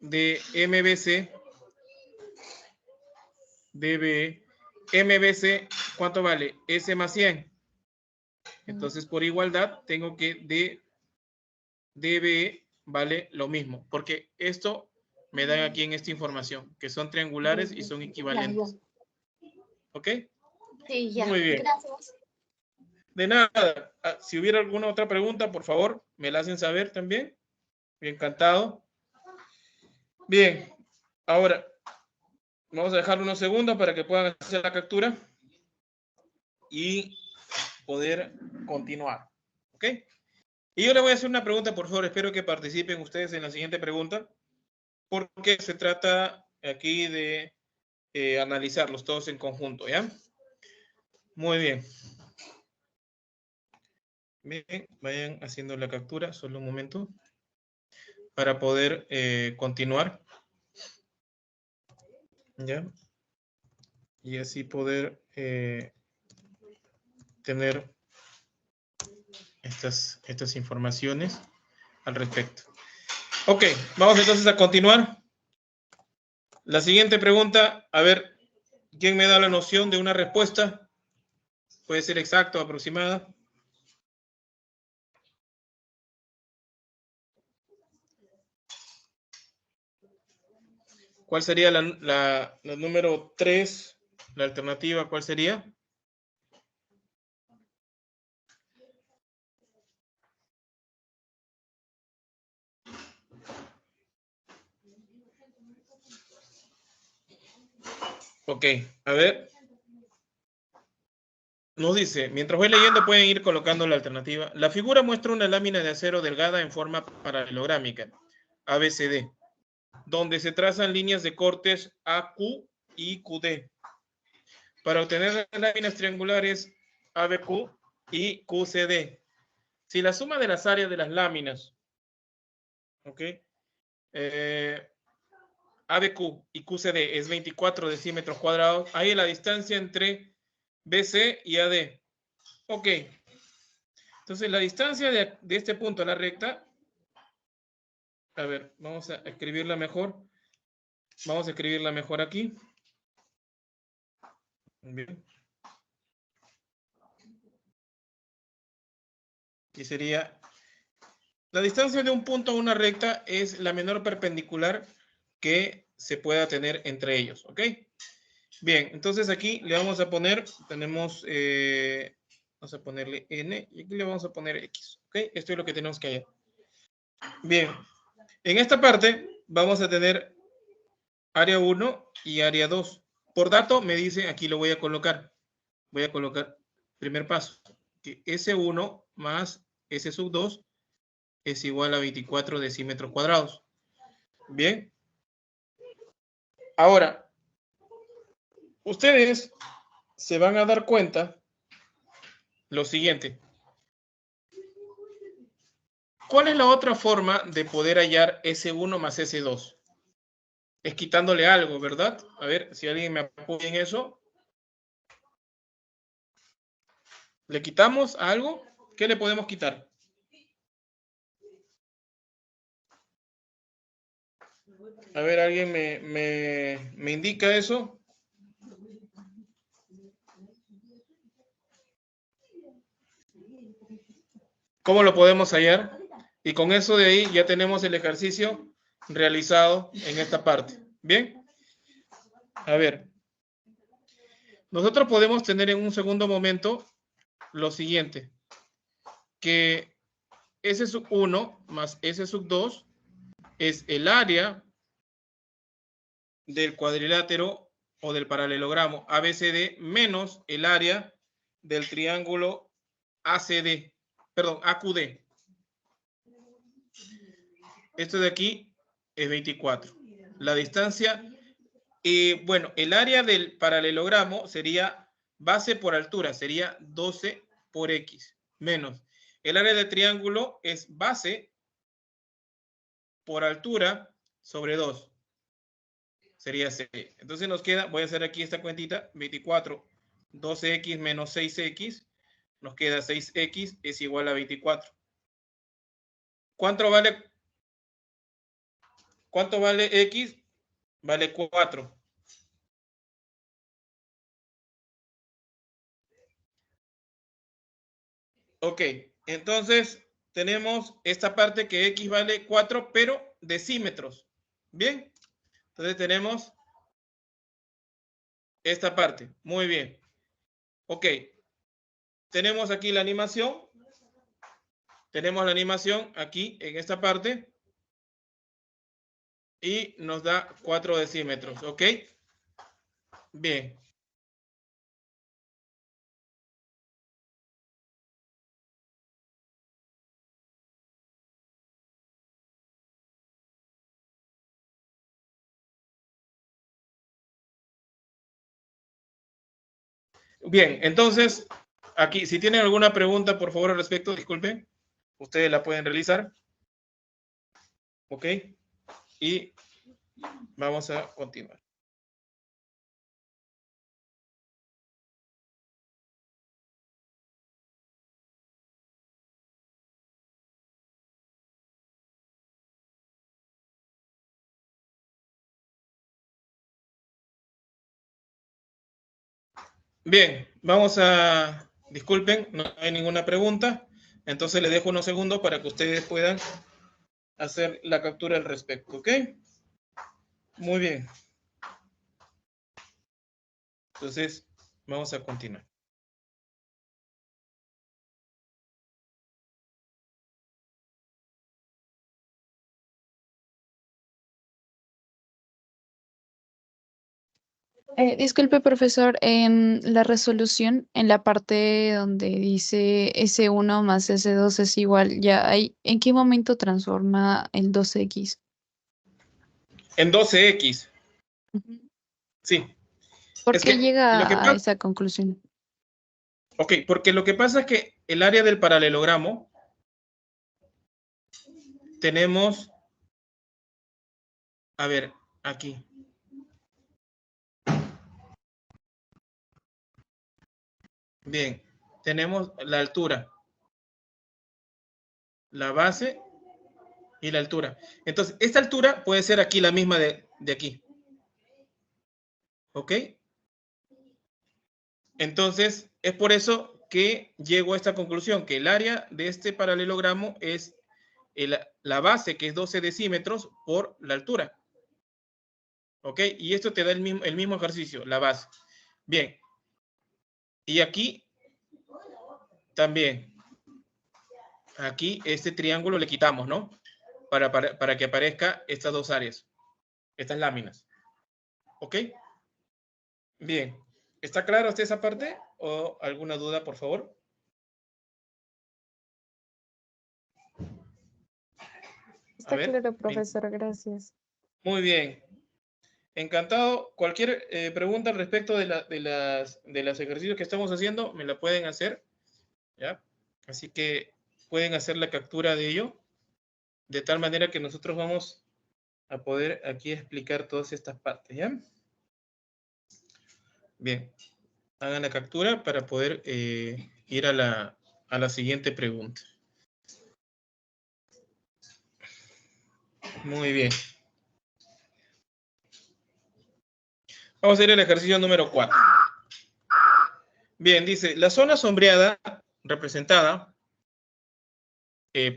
de MBC debe, MBC, ¿cuánto vale? S más 100. Entonces, por igualdad, tengo que DB vale lo mismo, porque esto me dan aquí en esta información, que son triangulares y son equivalentes. ¿Ok? Sí, ya. Muy bien. Gracias. De nada. Si hubiera alguna otra pregunta, por favor, me la hacen saber también. Encantado. Bien. Ahora, vamos a dejar unos segundos para que puedan hacer la captura y poder continuar. ¿Ok? Y yo le voy a hacer una pregunta, por favor. Espero que participen ustedes en la siguiente pregunta, porque se trata aquí de analizarlos todos en conjunto, ¿ya? Muy bien. Bien, vayan haciendo la captura, solo un momento, para poder continuar. ¿Ya? Y así poder tener estas informaciones al respecto. Ok, vamos entonces a continuar. La siguiente pregunta, a ver, ¿quién me da la noción de una respuesta? Puede ser exacta o aproximada. ¿Cuál sería la número 3? La alternativa, ¿cuál sería? Ok, a ver. Nos dice, mientras voy leyendo pueden ir colocando la alternativa. La figura muestra una lámina de acero delgada en forma paralelográmica, ABCD, donde se trazan líneas de cortes AQ y QD. Para obtener las láminas triangulares ABQ y QCD, si la suma de las áreas de las láminas, ¿ok? ABQ y QCD es 24 decímetros cuadrados, hay la distancia entre BC y AD. Ok. Entonces, la distancia de este punto a la recta, a ver, vamos a escribirla mejor. Vamos a escribirla mejor aquí. Bien. Y sería, la distancia de un punto a una recta es la menor perpendicular que se pueda tener entre ellos, ¿ok? Bien, entonces aquí le vamos a poner, tenemos, vamos a ponerle N y aquí le vamos a poner X, ¿ok? Esto es lo que tenemos que hallar. Bien, en esta parte vamos a tener área 1 y área 2. Por dato me dice, aquí lo voy a colocar. Voy a colocar, primer paso, que S1 más S sub 2 es igual a 24 decímetros cuadrados. Bien. Ahora, ustedes se van a dar cuenta lo siguiente. ¿Cuál es la otra forma de poder hallar S1 más S2? Es quitándole algo, ¿verdad? A ver, si alguien me apoya en eso. ¿Le quitamos algo? ¿Qué le podemos quitar? A ver, ¿alguien me indica eso? ¿Cómo lo podemos hallar? Y con eso de ahí ya tenemos el ejercicio realizado en esta parte. ¿Bien? A ver. Nosotros podemos tener en un segundo momento lo siguiente. Que S sub 1 más S sub 2 es el área del cuadrilátero o del paralelogramo ABCD menos el área del triángulo ACD, perdón, AQD. Esto de aquí es 24. La distancia, bueno, el área del paralelogramo sería base por altura, sería 12 por X, menos. El área del triángulo es base por altura sobre 2. Sería C. Entonces nos queda, voy a hacer aquí esta cuentita, 24, 12X menos 6X, nos queda 6X es igual a 24. ¿Cuánto vale X? Vale 4. Ok, entonces tenemos esta parte que X vale 4, pero decímetros. Bien, Entonces tenemos esta parte. Muy bien. Ok. Tenemos aquí la animación. Tenemos la animación aquí en esta parte. Y nos da 4 decímetros. ¿Ok? Bien. Bien, entonces, aquí, si tienen alguna pregunta, por favor, al respecto, disculpen, ustedes la pueden realizar. ¿Ok? Y vamos a continuar. Bien, vamos a... Disculpen, no hay ninguna pregunta. Entonces les dejo unos segundos para que ustedes puedan hacer la captura al respecto, ¿ok? Muy bien. Entonces, vamos a continuar. Disculpe, profesor, en la resolución, en la parte donde dice S1 más S2 es igual, ya hay, ¿en qué momento transforma el 2X? En 12X, Ujú. sí. ¿Por Es qué que lo que llega a pasa... esa conclusión? Ok, porque lo que pasa es que el área del paralelogramo tenemos... A ver, aquí. Bien, tenemos la altura, la base y la altura. Entonces, esta altura puede ser aquí la misma de aquí. ¿Ok? Entonces, es por eso que llego a esta conclusión, que el área de este paralelogramo es la base, que es 12 decímetros, por la altura. ¿Ok? Y esto te da el mismo ejercicio, la base. Bien. Y aquí también. Aquí este triángulo le quitamos, ¿no? Para que aparezca estas dos áreas, estas láminas. ¿Ok? Bien. ¿Está claro hasta esa parte? ¿O alguna duda, por favor? A Está ver. claro, profesor, gracias. Muy bien. Encantado. Cualquier pregunta al respecto de los ejercicios que estamos haciendo, me la pueden hacer. ¿Ya? Así que pueden hacer la captura de ello, de tal manera que nosotros vamos a poder aquí explicar todas estas partes. ¿Ya? Bien. Hagan la captura para poder ir a la siguiente pregunta. Muy bien. Vamos a ir al ejercicio número 4. Bien, dice, la zona sombreada representada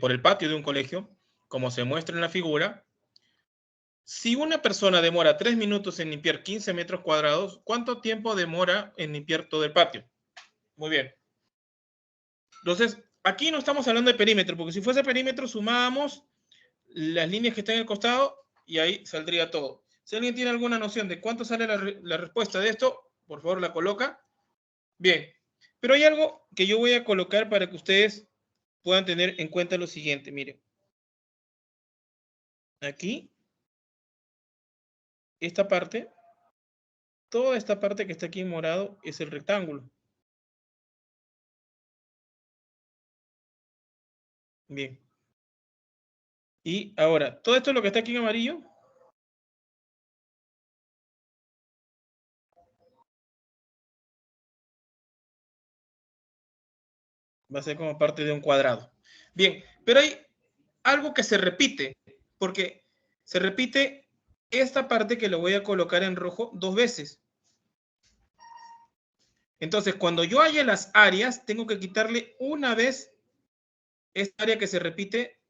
por el patio de un colegio, como se muestra en la figura, si una persona demora 3 minutos en limpiar 15 metros cuadrados, ¿cuánto tiempo demora en limpiar todo el patio? Muy bien. Entonces, aquí no estamos hablando de perímetro, porque si fuese perímetro sumábamos las líneas que están en el costado y ahí saldría todo. Si alguien tiene alguna noción de cuánto sale la respuesta de esto, por favor la coloca. Bien, pero hay algo que yo voy a colocar para que ustedes puedan tener en cuenta lo siguiente. Miren, aquí, esta parte, toda esta parte que está aquí en morado es el rectángulo. Bien. Y ahora, todo esto lo que está aquí en amarillo va a ser como parte de un cuadrado. Bien, pero hay algo que se repite, porque se repite esta parte que lo voy a colocar en rojo 2 veces. Entonces, cuando yo haya las áreas, tengo que quitarle una vez esta área que se repite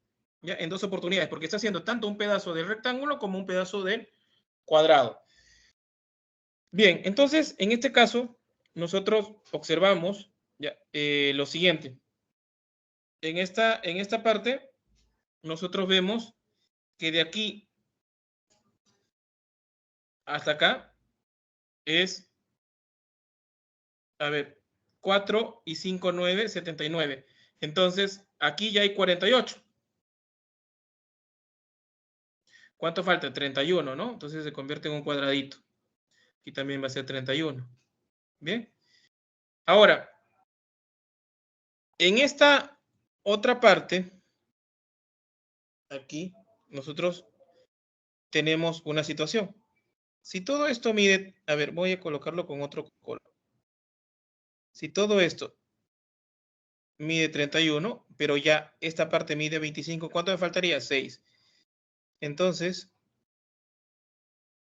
ya en 2 oportunidades, porque está haciendo tanto un pedazo del rectángulo como un pedazo del cuadrado. Bien, entonces, en este caso, nosotros observamos ya, lo siguiente. En esta parte, nosotros vemos que de aquí hasta acá es, a ver, 4 y 5, 9, 79. Entonces, aquí ya hay 48. ¿Cuánto falta? 31, ¿no? Entonces se convierte en un cuadradito. Aquí también va a ser 31. Bien. Ahora, en esta otra parte, aquí, nosotros tenemos una situación. Si todo esto mide, a ver, voy a colocarlo con otro color. Si todo esto mide 31, pero ya esta parte mide 25, ¿cuánto me faltaría? 6. Entonces,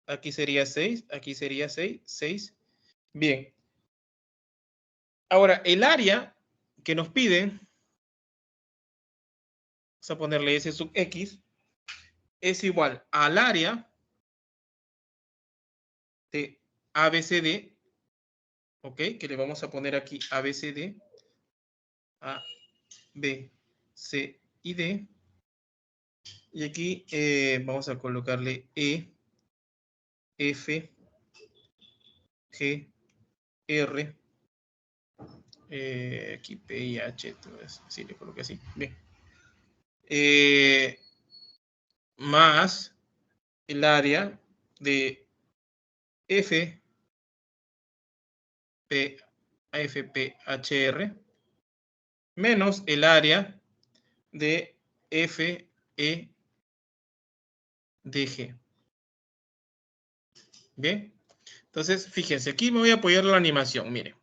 aquí sería 6, aquí sería 6, 6. Bien. Ahora, el área que nos piden, vamos a ponerle S sub X, es igual al área de ABCD, ¿ok? Que le vamos a poner aquí ABCD, A, B, C y D. Y aquí vamos a colocarle E, F, G, R, aquí P y H, entonces, sí, le coloqué así. Bien. Más el área de F, P, AFP, HR, menos el área de F, E, DG. Bien. Entonces, fíjense, aquí me voy a apoyar la animación, miren.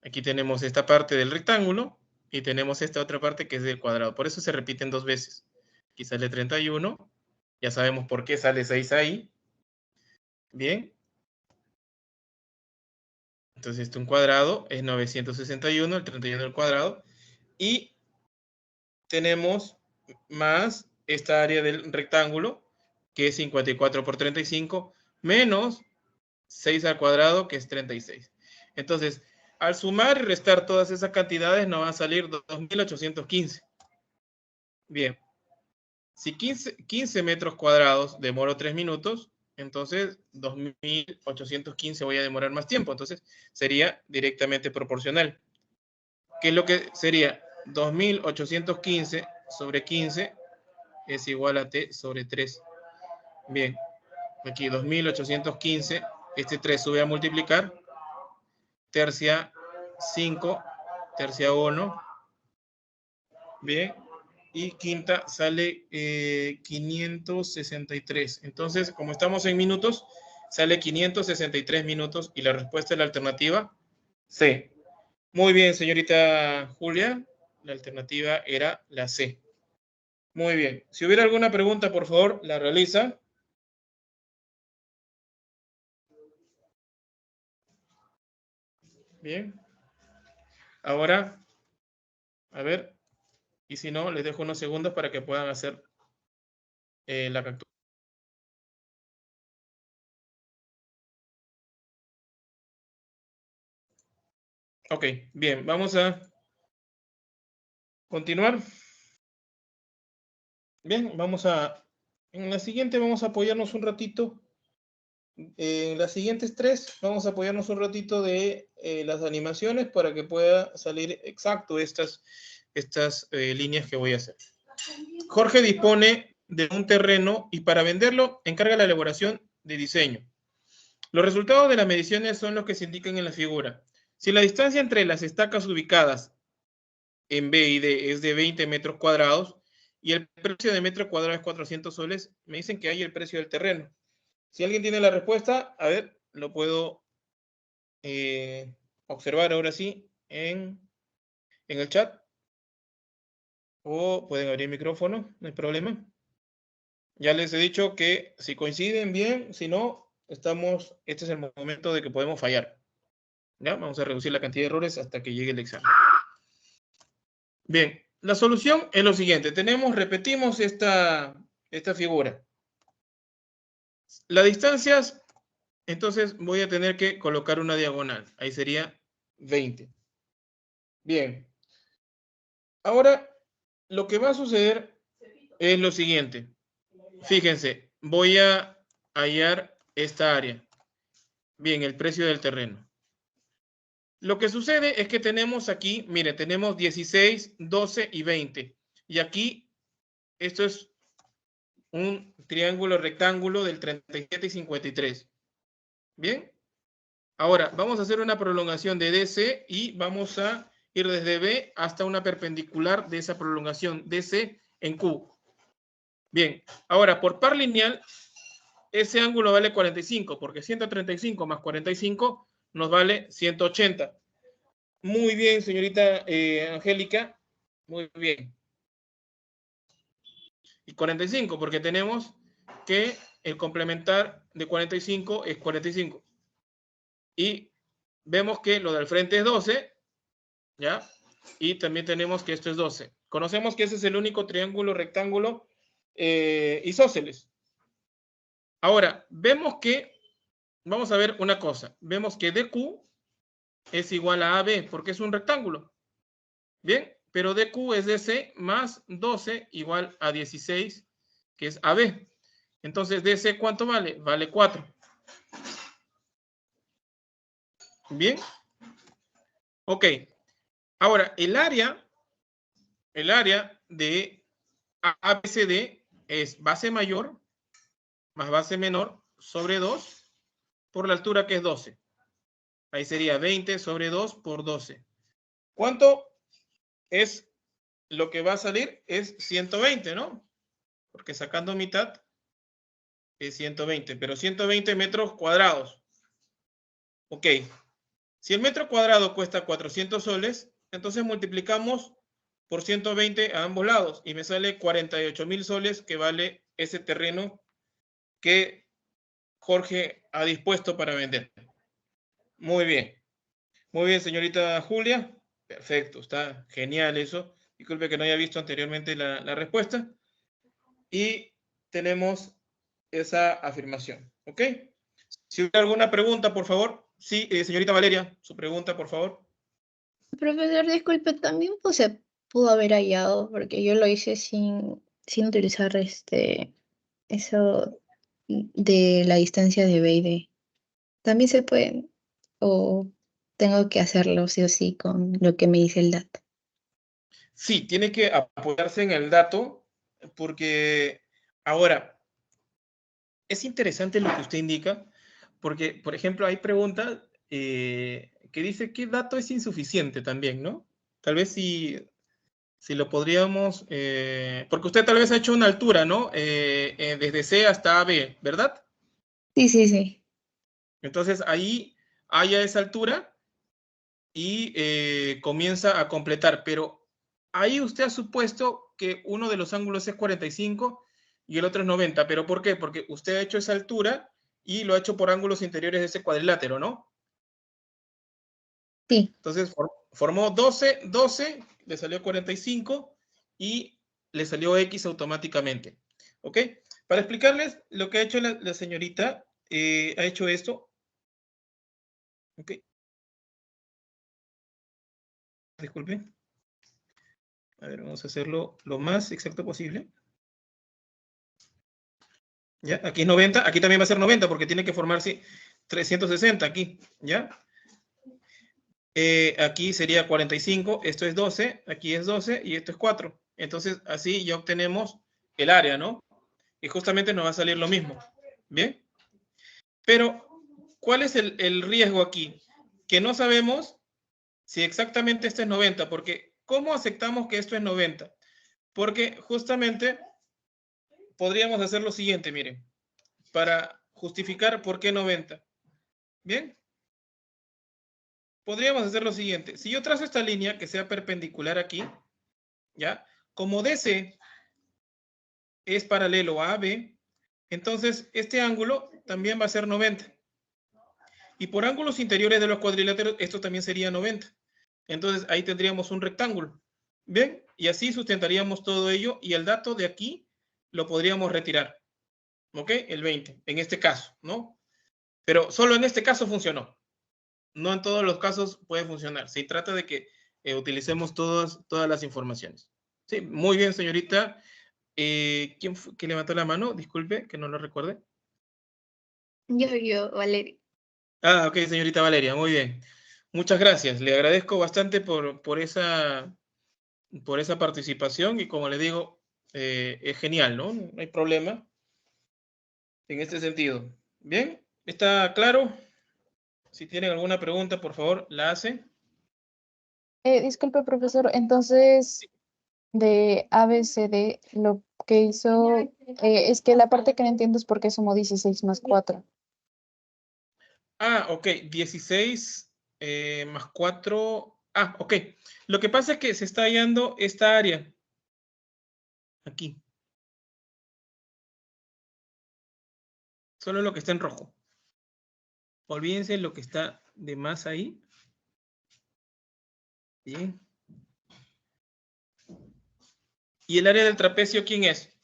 Aquí tenemos esta parte del rectángulo y tenemos esta otra parte que es del cuadrado. Por eso se repiten dos veces. Aquí sale 31. Ya sabemos por qué sale 6 ahí. Bien. Entonces, un cuadrado es 961, el 31 al cuadrado. Y tenemos más esta área del rectángulo, que es 54 por 35, menos 6 al cuadrado, que es 36. Entonces, al sumar y restar todas esas cantidades, nos va a salir 2.815. Bien. Si 15 metros cuadrados demoro 3 minutos, entonces 2.815 voy a demorar más tiempo. Entonces, sería directamente proporcional. ¿Qué es lo que sería? 2.815 sobre 15 es igual a T sobre 3. Bien. Aquí 2.815. Este 3 sube a multiplicar. Tercia 5, tercia 1. Bien. Y quinta sale 563. Entonces, como estamos en minutos, sale 563 minutos y la respuesta es la alternativa C. Muy bien, señorita Julia. La alternativa era la C. Muy bien. Si hubiera alguna pregunta, por favor, la realiza. Bien. Ahora, a ver. Y si no, les dejo unos segundos para que puedan hacer la captura. Ok, bien. Vamos a continuar. Bien, en la siguiente vamos a apoyarnos un ratito. En las siguientes tres vamos a apoyarnos un ratito de las animaciones para que pueda salir exacto estas líneas que voy a hacer. Jorge dispone de un terreno y para venderlo encarga la elaboración de diseño. Los resultados de las mediciones son los que se indican en la figura. Si la distancia entre las estacas ubicadas en B y D es de 20 metros cuadrados y el precio de metro cuadrado es 400 soles, me dicen que hay el precio del terreno. Si alguien tiene la respuesta, a ver, lo puedo observar ahora sí en el chat. O pueden abrir el micrófono, no hay problema. Ya les he dicho que si coinciden bien, si no, este es el momento de que podemos fallar. ¿Ya? Vamos a reducir la cantidad de errores hasta que llegue el examen. Bien, la solución es lo siguiente. Repetimos esta figura. Las distancias, entonces voy a tener que colocar una diagonal. Ahí sería 20. Bien. Ahora, lo que va a suceder es lo siguiente. Fíjense, voy a hallar esta área. Bien, el precio del terreno. Lo que sucede es que tenemos aquí, mire, tenemos 16, 12 y 20. Y aquí, esto es un triángulo rectángulo del 37 y 53. Bien. Ahora, vamos a hacer una prolongación de DC y vamos a ir desde B hasta una perpendicular de esa prolongación DC en Q. Bien, ahora por par lineal, ese ángulo vale 45, porque 135 más 45 nos vale 180. Muy bien, señorita Angélica, muy bien. Y 45, porque tenemos que el complementar de 45 es 45. Y vemos que lo del frente es 12, ¿ya? Y también tenemos que esto es 12. Conocemos que ese es el único triángulo rectángulo isósceles. Ahora, vemos que, vamos a ver una cosa, vemos que DQ es igual a AB, porque es un rectángulo. Bien, pero DQ es DC más 12 igual a 16, que es AB. Entonces, DC, ¿cuánto vale? Vale 4. Bien. Ok. Ahora, el área de ABCD es base mayor más base menor sobre 2 por la altura que es 12. Ahí sería 20 sobre 2 por 12. ¿Cuánto es lo que va a salir? Es 120, ¿no? Porque sacando mitad es 120, pero 120 metros cuadrados. Ok. Si el metro cuadrado cuesta 400 soles, entonces multiplicamos por 120 a ambos lados y me sale 48.000 soles que vale ese terreno que Jorge ha dispuesto para vender. Muy bien, señorita Julia. Perfecto, está genial eso. Disculpe que no haya visto anteriormente la respuesta. Y tenemos esa afirmación, ¿ok? Si hubiera alguna pregunta, por favor. Sí, señorita Valeria, su pregunta, por favor. Profesor, disculpe, también pues, se pudo haber hallado, porque yo lo hice sin utilizar eso de la distancia de B y D. También se puede, o tengo que hacerlo sí o sí con lo que me dice el dato. Sí, tiene que apoyarse en el dato, porque ahora es interesante lo que usted indica, porque, por ejemplo, hay preguntas que dice qué dato es insuficiente también, ¿no? Tal vez si lo podríamos, porque usted tal vez ha hecho una altura, ¿no? Desde C hasta B, ¿verdad? Sí, sí, sí. Entonces ahí haya esa altura y comienza a completar, pero ahí usted ha supuesto que uno de los ángulos es 45 y el otro es 90, ¿pero por qué? Porque usted ha hecho esa altura y lo ha hecho por ángulos interiores de ese cuadrilátero, ¿no? Sí. Entonces formó 12, 12, le salió 45 y le salió X automáticamente. ¿Ok? Para explicarles lo que ha hecho la señorita, ha hecho esto. ¿Ok? Disculpen. A ver, vamos a hacerlo lo más exacto posible. ¿Ya? Aquí es 90, aquí también va a ser 90 porque tiene que formarse 360 aquí, ¿ya? Aquí sería 45, esto es 12, aquí es 12 y esto es 4. Entonces, así ya obtenemos el área, ¿no? Y justamente nos va a salir lo mismo, ¿bien? Pero, ¿cuál es el riesgo aquí? Que no sabemos si exactamente esto es 90, porque ¿cómo aceptamos que esto es 90? Porque justamente podríamos hacer lo siguiente, miren, para justificar por qué 90. ¿Bien? Podríamos hacer lo siguiente. Si yo trazo esta línea que sea perpendicular aquí, ¿ya? Como DC es paralelo a AB, entonces este ángulo también va a ser 90. Y por ángulos interiores de los cuadriláteros, esto también sería 90. Entonces ahí tendríamos un rectángulo. ¿Ven? Y así sustentaríamos todo ello y el dato de aquí lo podríamos retirar. ¿Ok? El 20, en este caso, ¿no? Pero solo en este caso funcionó. No en todos los casos puede funcionar. Se trata de que utilicemos todas las informaciones. Sí, muy bien, señorita. ¿Quién fue que levantó la mano? Disculpe, que no lo recuerde. Yo, Valeria. Ah, ok, señorita Valeria, muy bien. Muchas gracias. Le agradezco bastante por esa participación y como le digo, es genial, ¿no? No hay problema en este sentido. Bien, ¿está claro? Si tienen alguna pregunta, por favor, la hacen. Disculpe, profesor, entonces de ABCD lo que hizo es que la parte que no entiendo es por qué sumó 16 más 4. Ah, ok, 16 más 4. Ah, ok. Lo que pasa es que se está hallando esta área. Aquí. Solo lo que está en rojo. Olvídense lo que está de más ahí. Bien. ¿Y el área del trapecio quién es?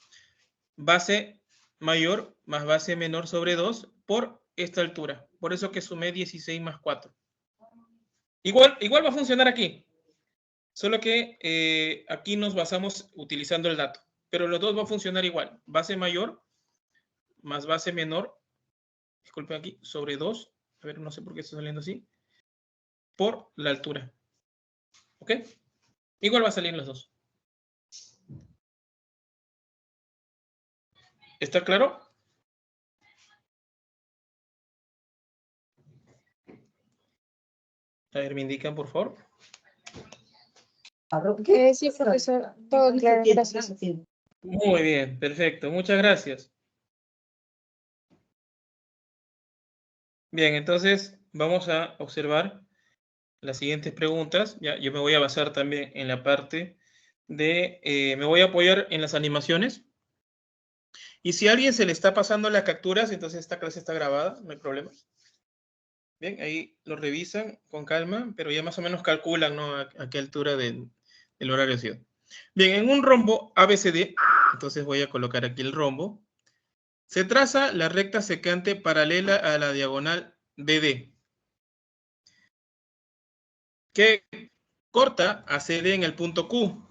Base mayor más base menor sobre 2 por esta altura. Por eso que sumé 16 más 4. Igual va a funcionar aquí. Solo que aquí nos basamos utilizando el dato. Pero los dos va a funcionar igual. Base mayor más base menor, disculpen aquí, sobre 2. A ver, no sé por qué está saliendo así. Por la altura. ¿Ok? Igual va a salir los dos. ¿Está claro? A ver, me indican, por favor. Sí, profesor, todo claro, gracias. Muy bien, perfecto. Muchas gracias. Bien, entonces vamos a observar las siguientes preguntas. Ya, yo me voy a basar también en la parte de... me voy a apoyar en las animaciones. Y si a alguien se le está pasando las capturas, entonces esta clase está grabada, no hay problema. Bien, ahí lo revisan con calma, pero ya más o menos calculan, ¿no? A qué altura del horario ha sido. Bien, en un rombo ABCD, entonces voy a colocar aquí el rombo, se traza la recta secante paralela a la diagonal BD, que corta a CD en el punto Q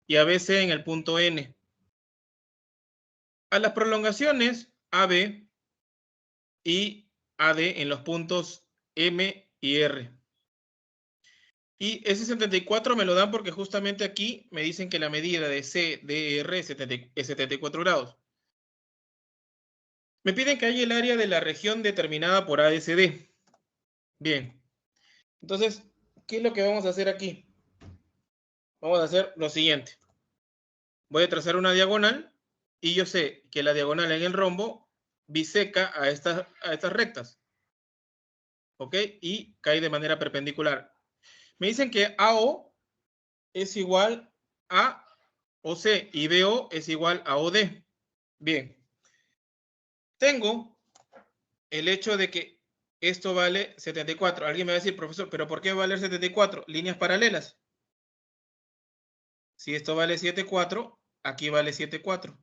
y a BC en el punto N. A las prolongaciones AB y AD en los puntos M y R. Y ese 74 me lo dan porque justamente aquí me dicen que la medida de CDR es 74 grados. Me piden que haya el área de la región determinada por ASD. Bien. Entonces, ¿qué es lo que vamos a hacer aquí? Vamos a hacer lo siguiente. Voy a trazar una diagonal y yo sé que la diagonal en el rombo biseca a estas rectas. ¿Ok? Y cae de manera perpendicular. Me dicen que AO es igual a OC y BO es igual a OD. Bien. Tengo el hecho de que esto vale 74. Alguien me va a decir, profesor, ¿pero por qué vale 74? Líneas paralelas. Si esto vale 7,4, aquí vale 7,4.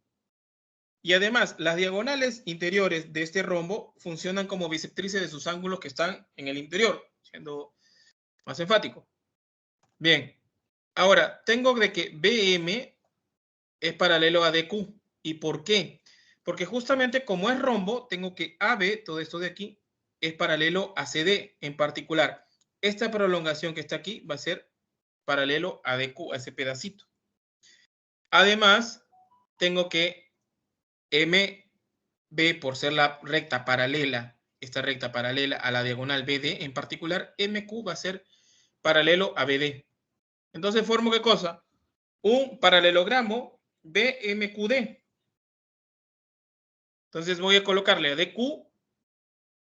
Y además, las diagonales interiores de este rombo funcionan como bisectrices de sus ángulos que están en el interior, siendo más enfático. Bien. Ahora, tengo de que BM es paralelo a DQ. ¿Y por qué? Porque justamente como es rombo, tengo que AB, todo esto de aquí, es paralelo a CD en particular. Esta prolongación que está aquí va a ser paralelo a DQ, a ese pedacito. Además, tengo que MB, por ser la recta paralela, esta recta paralela a la diagonal BD, en particular, MQ va a ser paralelo a BD. Entonces, ¿formo qué cosa? Un paralelogramo BMQD. Entonces voy a colocarle DQ,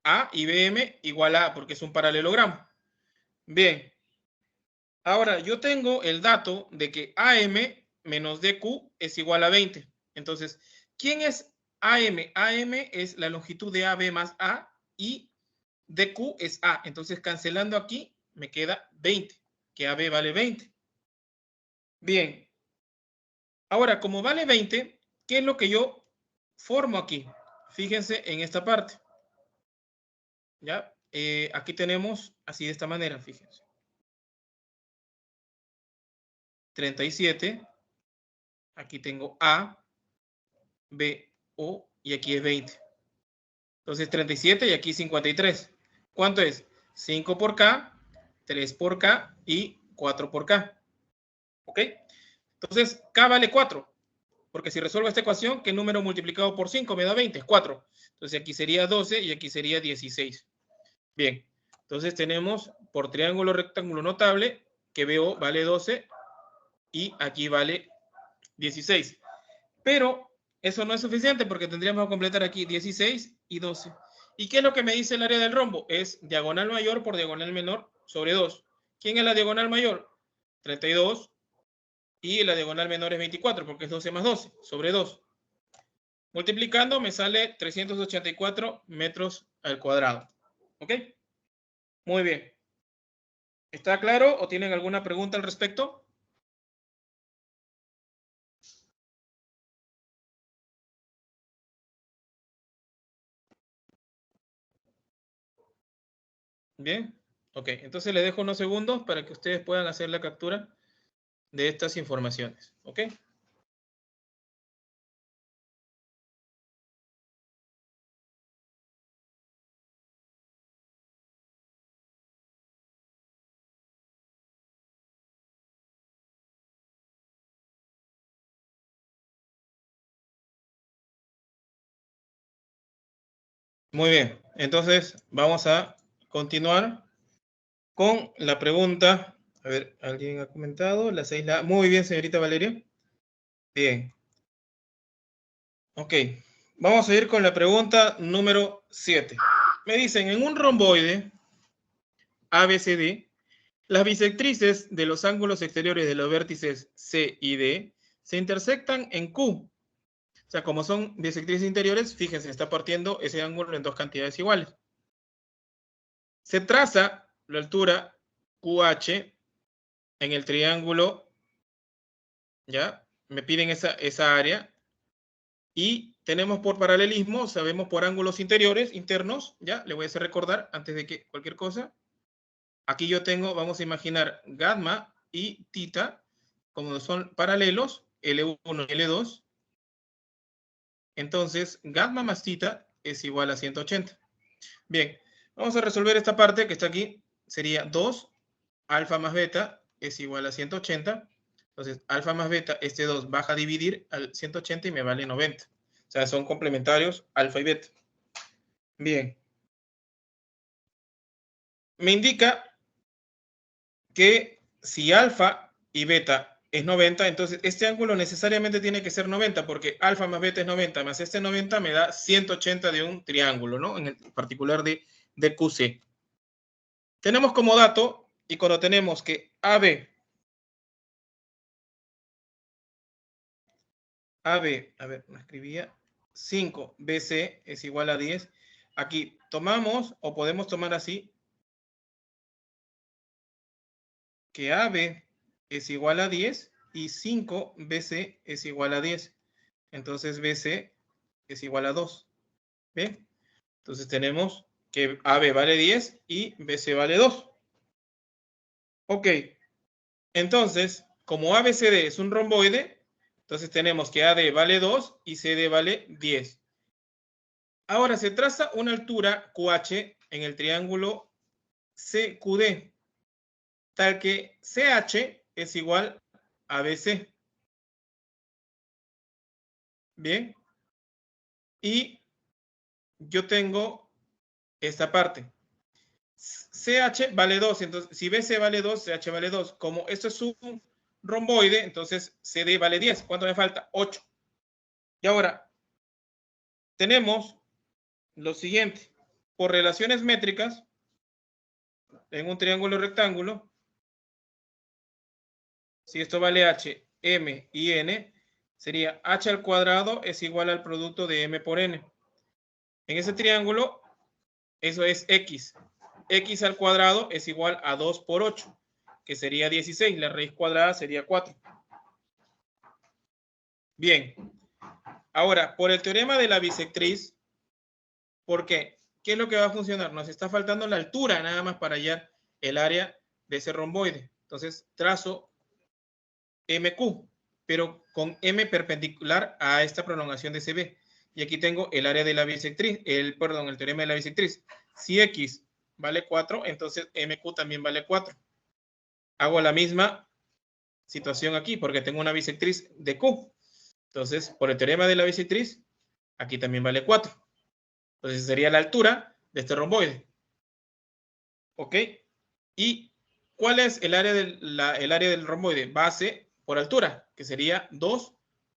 A y BM igual a, porque es un paralelogramo. Bien. Ahora, yo tengo el dato de que AM menos DQ es igual a 20. Entonces, ¿quién es AM? AM es la longitud de AB más A y DQ es A. Entonces, cancelando aquí, me queda 20, que AB vale 20. Bien. Ahora, como vale 20, ¿qué es lo que yo formo aquí. Fíjense en esta parte. ¿Ya? Aquí tenemos así de esta manera, fíjense. 37. Aquí tengo A, B, O y aquí es 20. Entonces 37 y aquí 53. ¿Cuánto es? 5 por K, 3 por K y 4 por K. ¿Ok? Entonces K vale 4. Porque si resuelvo esta ecuación, ¿qué número multiplicado por 5 me da 20? Es 4. Entonces aquí sería 12 y aquí sería 16. Bien. Entonces tenemos por triángulo rectángulo notable que BO vale 12 y aquí vale 16. Pero eso no es suficiente porque tendríamos que completar aquí 16 y 12. ¿Y qué es lo que me dice el área del rombo? Es diagonal mayor por diagonal menor sobre 2. ¿Quién es la diagonal mayor? 32. Y la diagonal menor es 24 porque es 12 más 12 sobre 2. Multiplicando me sale 384 metros al cuadrado. ¿Ok? Muy bien. ¿Está claro o tienen alguna pregunta al respecto? Bien. Ok, entonces les dejo unos segundos para que ustedes puedan hacer la captura de estas informaciones. ¿Ok? Muy bien, entonces vamos a continuar con la pregunta. A ver, ¿alguien ha comentado? La 6, Muy bien, señorita Valeria. Bien. Ok, vamos a ir con la pregunta número 7. Me dicen, en un romboide ABCD, las bisectrices de los ángulos exteriores de los vértices C y D se intersectan en Q. O sea, como son bisectrices interiores, fíjense, está partiendo ese ángulo en dos cantidades iguales. Se traza la altura QH en el triángulo, ¿ya? Me piden esa área. Y tenemos por paralelismo, sabemos por ángulos interiores, internos, ¿ya? Le voy a hacer recordar antes de que cualquier cosa. Aquí yo tengo, vamos a imaginar, gamma y tita, como son paralelos, L1 y L2. Entonces, gamma más tita es igual a 180. Bien, vamos a resolver esta parte que está aquí. Sería 2 alfa más beta es igual a 180. Entonces, alfa más beta, este 2 baja a dividir al 180 y me vale 90. O sea, son complementarios alfa y beta. Bien. Me indica que si alfa y beta es 90, entonces este ángulo necesariamente tiene que ser 90, porque alfa más beta es 90, más este 90 me da 180 de un triángulo, ¿no? En el particular de QC. Tenemos como dato, y cuando tenemos que AB, a ver, me escribía, 5 BC es igual a 10. Aquí tomamos, o podemos tomar así, que AB es igual a 10 y 5 BC es igual a 10. Entonces BC es igual a 2. ¿Bien? Entonces tenemos que AB vale 10 y BC vale 2. Ok. Entonces, como ABCD es un romboide, entonces tenemos que AD vale 2 y CD vale 10. Ahora se traza una altura QH en el triángulo CQD, tal que CH es igual a BC. Bien. Y yo tengo esta parte. CH vale 2, entonces si BC vale 2, CH vale 2. Como esto es un romboide, entonces CD vale 10. ¿Cuánto me falta? 8. Y ahora, tenemos lo siguiente. Por relaciones métricas, en un triángulo rectángulo, si esto vale H, M y N, sería H al cuadrado es igual al producto de M por N. En ese triángulo, eso es X. X al cuadrado es igual a 2 por 8, que sería 16. La raíz cuadrada sería 4. Bien. Ahora, por el teorema de la bisectriz, ¿por qué? ¿Qué es lo que va a funcionar? Nos está faltando la altura nada más para hallar el área de ese romboide. Entonces, trazo MQ, pero con M perpendicular a esta prolongación de CB. Y aquí tengo el área de la bisectriz, el teorema de la bisectriz. Si X vale 4, entonces MQ también vale 4. Hago la misma situación aquí, porque tengo una bisectriz de Q. Entonces, por el teorema de la bisectriz, aquí también vale 4. Entonces, sería la altura de este romboide. ¿Ok? ¿Y cuál es el área del romboide? Base por altura, que sería 2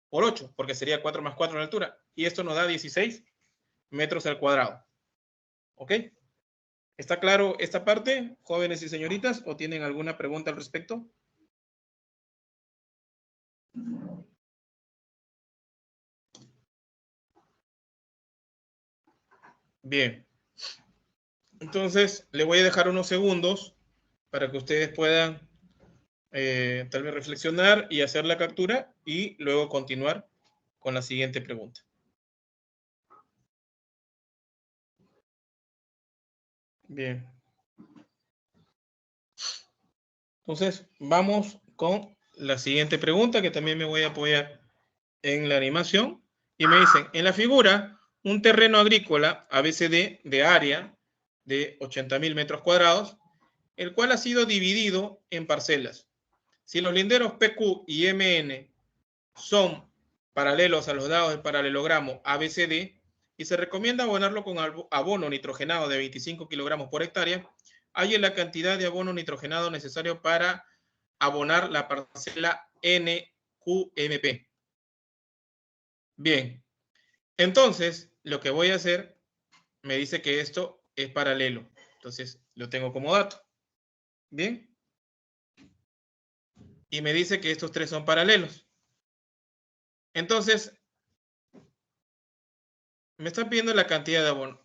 por 8, porque sería 4 más 4 en altura. Y esto nos da 16 metros al cuadrado. ¿Ok? ¿Está claro esta parte, jóvenes y señoritas? ¿O tienen alguna pregunta al respecto? Bien. Entonces, le voy a dejar unos segundos para que ustedes puedan tal vez reflexionar y hacer la captura y luego continuar con la siguiente pregunta. Bien. Entonces, vamos con la siguiente pregunta, que también me voy a apoyar en la animación. Y me dicen, en la figura, un terreno agrícola ABCD de área de 80.000 metros cuadrados, el cual ha sido dividido en parcelas. Si los linderos PQ y MN son paralelos a los dados del paralelogramo ABCD y se recomienda abonarlo con abono nitrogenado de 25 kilogramos por hectárea, hay la cantidad de abono nitrogenado necesario para abonar la parcela NQMP. Bien, entonces lo que voy a hacer me dice que esto es paralelo. Entonces lo tengo como dato. Bien. Y me dice que estos tres son paralelos. Entonces, me están pidiendo la cantidad de abono.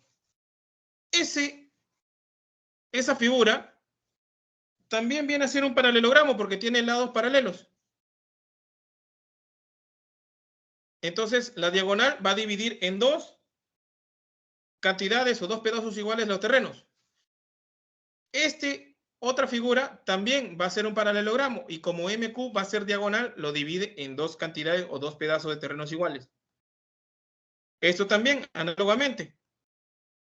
Esa figura también viene a ser un paralelogramo porque tiene lados paralelos. Entonces, la diagonal va a dividir en dos cantidades o dos pedazos iguales los terrenos. Otra figura también va a ser un paralelogramo y como MQ va a ser diagonal, lo divide en dos cantidades o dos pedazos de terrenos iguales. Esto también, análogamente.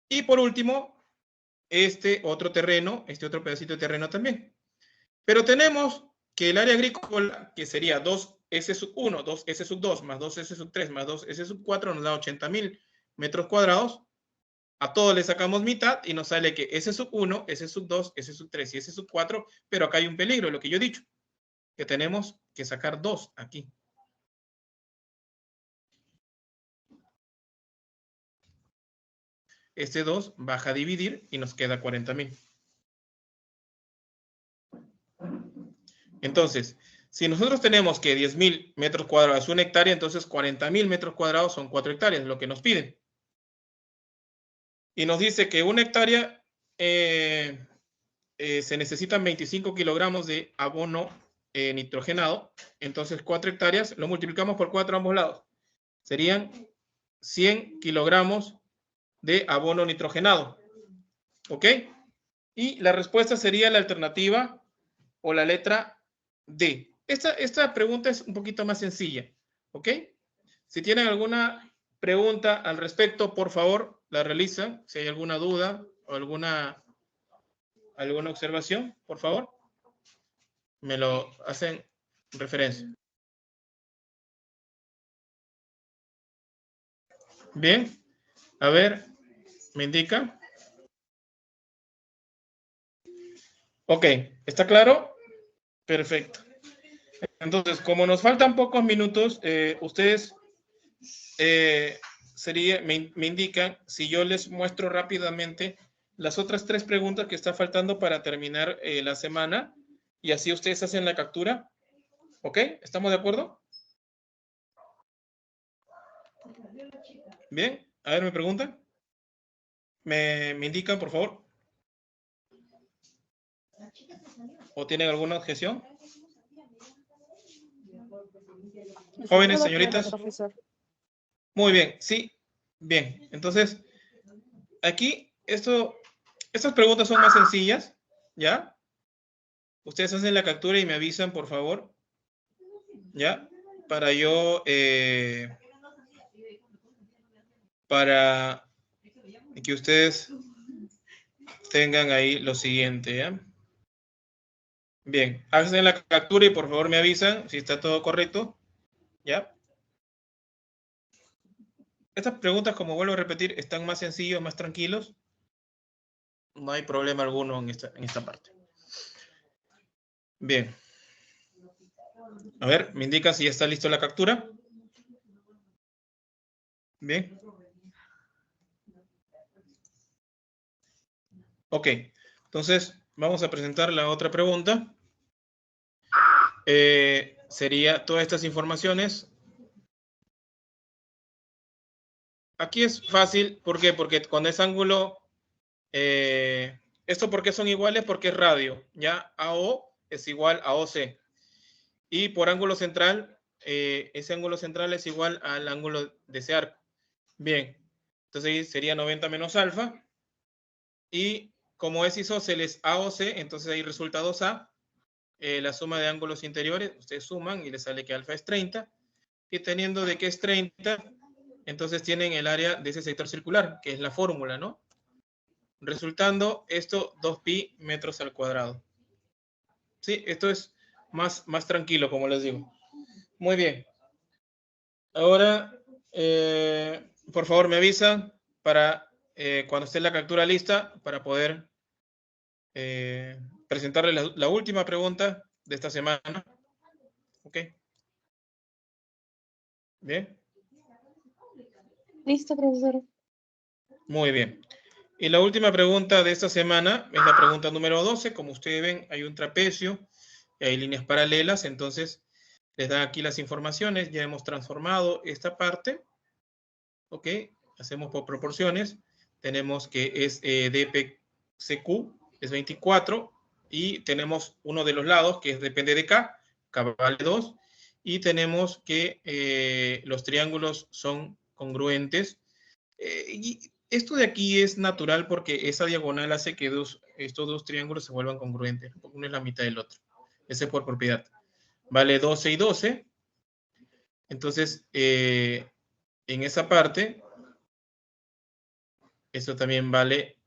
Y por último, este otro pedacito de terreno también. Pero tenemos que el área agrícola, que sería 2S1, 2S2 más 2S3 más 2S4 nos da 80.000 metros cuadrados. A todos le sacamos mitad y nos sale que S1, S2, S3 y S4, pero acá hay un peligro, lo que yo he dicho, que tenemos que sacar 2 aquí. Este 2 baja a dividir y nos queda 40.000. Entonces, si nosotros tenemos que 10.000 metros cuadrados es 1 hectárea, entonces 40.000 metros cuadrados son 4 hectáreas, lo que nos piden. Y nos dice que 1 hectárea se necesitan 25 kilogramos de abono nitrogenado. Entonces 4 hectáreas lo multiplicamos por 4 a ambos lados. Serían 100 kilogramos de abono nitrogenado. ¿Ok? Y la respuesta sería la alternativa o la letra D. Esta pregunta es un poquito más sencilla. ¿Ok? Si tienen alguna pregunta al respecto, por favor, la realizan. Si hay alguna duda o alguna observación, por favor, me lo hacen referencia. Bien, a ver, me indica. Ok, ¿está claro? Perfecto. Entonces, como nos faltan pocos minutos, ustedes me indican si yo les muestro rápidamente las otras 3 preguntas que está faltando para terminar la semana y así ustedes hacen la captura. ¿Ok? ¿Estamos de acuerdo? Bien, a ver, me preguntan. ¿Me indican, por favor? ¿O tienen alguna objeción? Jóvenes, señoritas. Muy bien, sí. Bien, entonces, aquí, estas preguntas son más sencillas, ¿ya? Ustedes hacen la captura y me avisan, por favor, ¿ya? Para yo, para que ustedes tengan ahí lo siguiente, ¿ya? Bien, hacen la captura y por favor me avisan si está todo correcto, ¿ya? Estas preguntas, como vuelvo a repetir, están más sencillos, más tranquilos. No hay problema alguno en esta parte. Bien. A ver, me indica si ya está listo la captura. Bien. Ok, entonces vamos a presentar la otra pregunta. Sería todas estas informaciones. Aquí es fácil, ¿por qué? Porque cuando es ángulo, ¿esto por qué son iguales? Porque es radio, ¿ya? AO es igual a OC. Y por ángulo central, ese ángulo central es igual al ángulo de ese arco. Bien, entonces ahí sería 90 menos alfa. Y como es isósceles AOC, entonces ahí resulta 2A. La suma de ángulos interiores, ustedes suman y les sale que alfa es 30. Y teniendo de que es 30, entonces tienen el área de ese sector circular, que es la fórmula, ¿no? Resultando esto 2pi metros al cuadrado. Sí, esto es más tranquilo, como les digo. Muy bien. Ahora, por favor, me avisan para cuando esté la captura lista para poder presentarles la última pregunta de esta semana. ¿Ok? Bien. Listo, profesor. Muy bien. Y la última pregunta de esta semana es la pregunta número 12. Como ustedes ven, hay un trapecio y hay líneas paralelas. Entonces, les dan aquí las informaciones. Ya hemos transformado esta parte. ¿Ok? Hacemos por proporciones. Tenemos que es dpcq, es 24. Y tenemos uno de los lados, que depende de k. K vale 2. Y tenemos que los triángulos son congruentes. Y esto de aquí es natural porque esa diagonal hace que estos dos triángulos se vuelvan congruentes. Uno es la mitad del otro. Ese es por propiedad. Vale 12 y 12. Entonces, en esa parte, esto también vale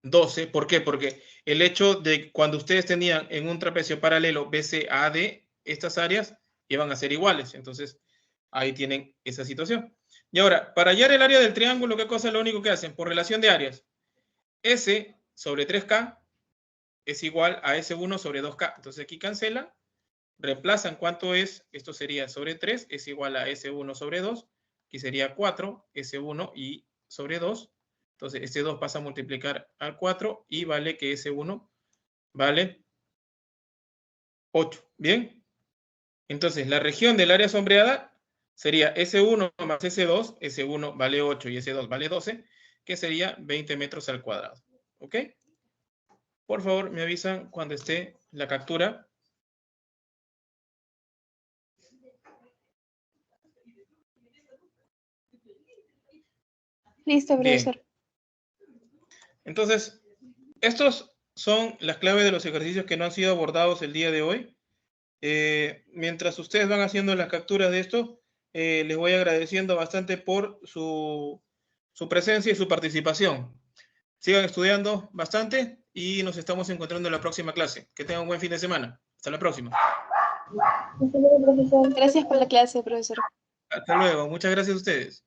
12. ¿Por qué? Porque el hecho de cuando ustedes tenían en un trapecio paralelo BCAD, estas áreas iban a ser iguales. Entonces, ahí tienen esa situación. Y ahora, para hallar el área del triángulo, ¿qué cosa es lo único que hacen? Por relación de áreas. S sobre 3K es igual a S1 sobre 2K. Entonces aquí cancelan, reemplazan cuánto es. Esto sería sobre 3, es igual a S1 sobre 2. Aquí sería 4, S1 y sobre 2. Entonces este 2 pasa a multiplicar al 4 y vale que S1 vale 8. ¿Bien? Entonces la región del área sombreada sería S1 más S2, S1 vale 8 y S2 vale 12, que sería 20 metros al cuadrado. ¿Ok? Por favor, me avisan cuando esté la captura. Listo, profesor. Bien. Entonces, estos son las claves de los ejercicios que no han sido abordados el día de hoy. Mientras ustedes van haciendo las capturas de esto, les voy agradeciendo bastante por su presencia y su participación. Sigan estudiando bastante y nos estamos encontrando en la próxima clase. Que tengan un buen fin de semana. Hasta la próxima. Hasta luego, profesor. Gracias por la clase, profesor. Hasta luego. Muchas gracias a ustedes.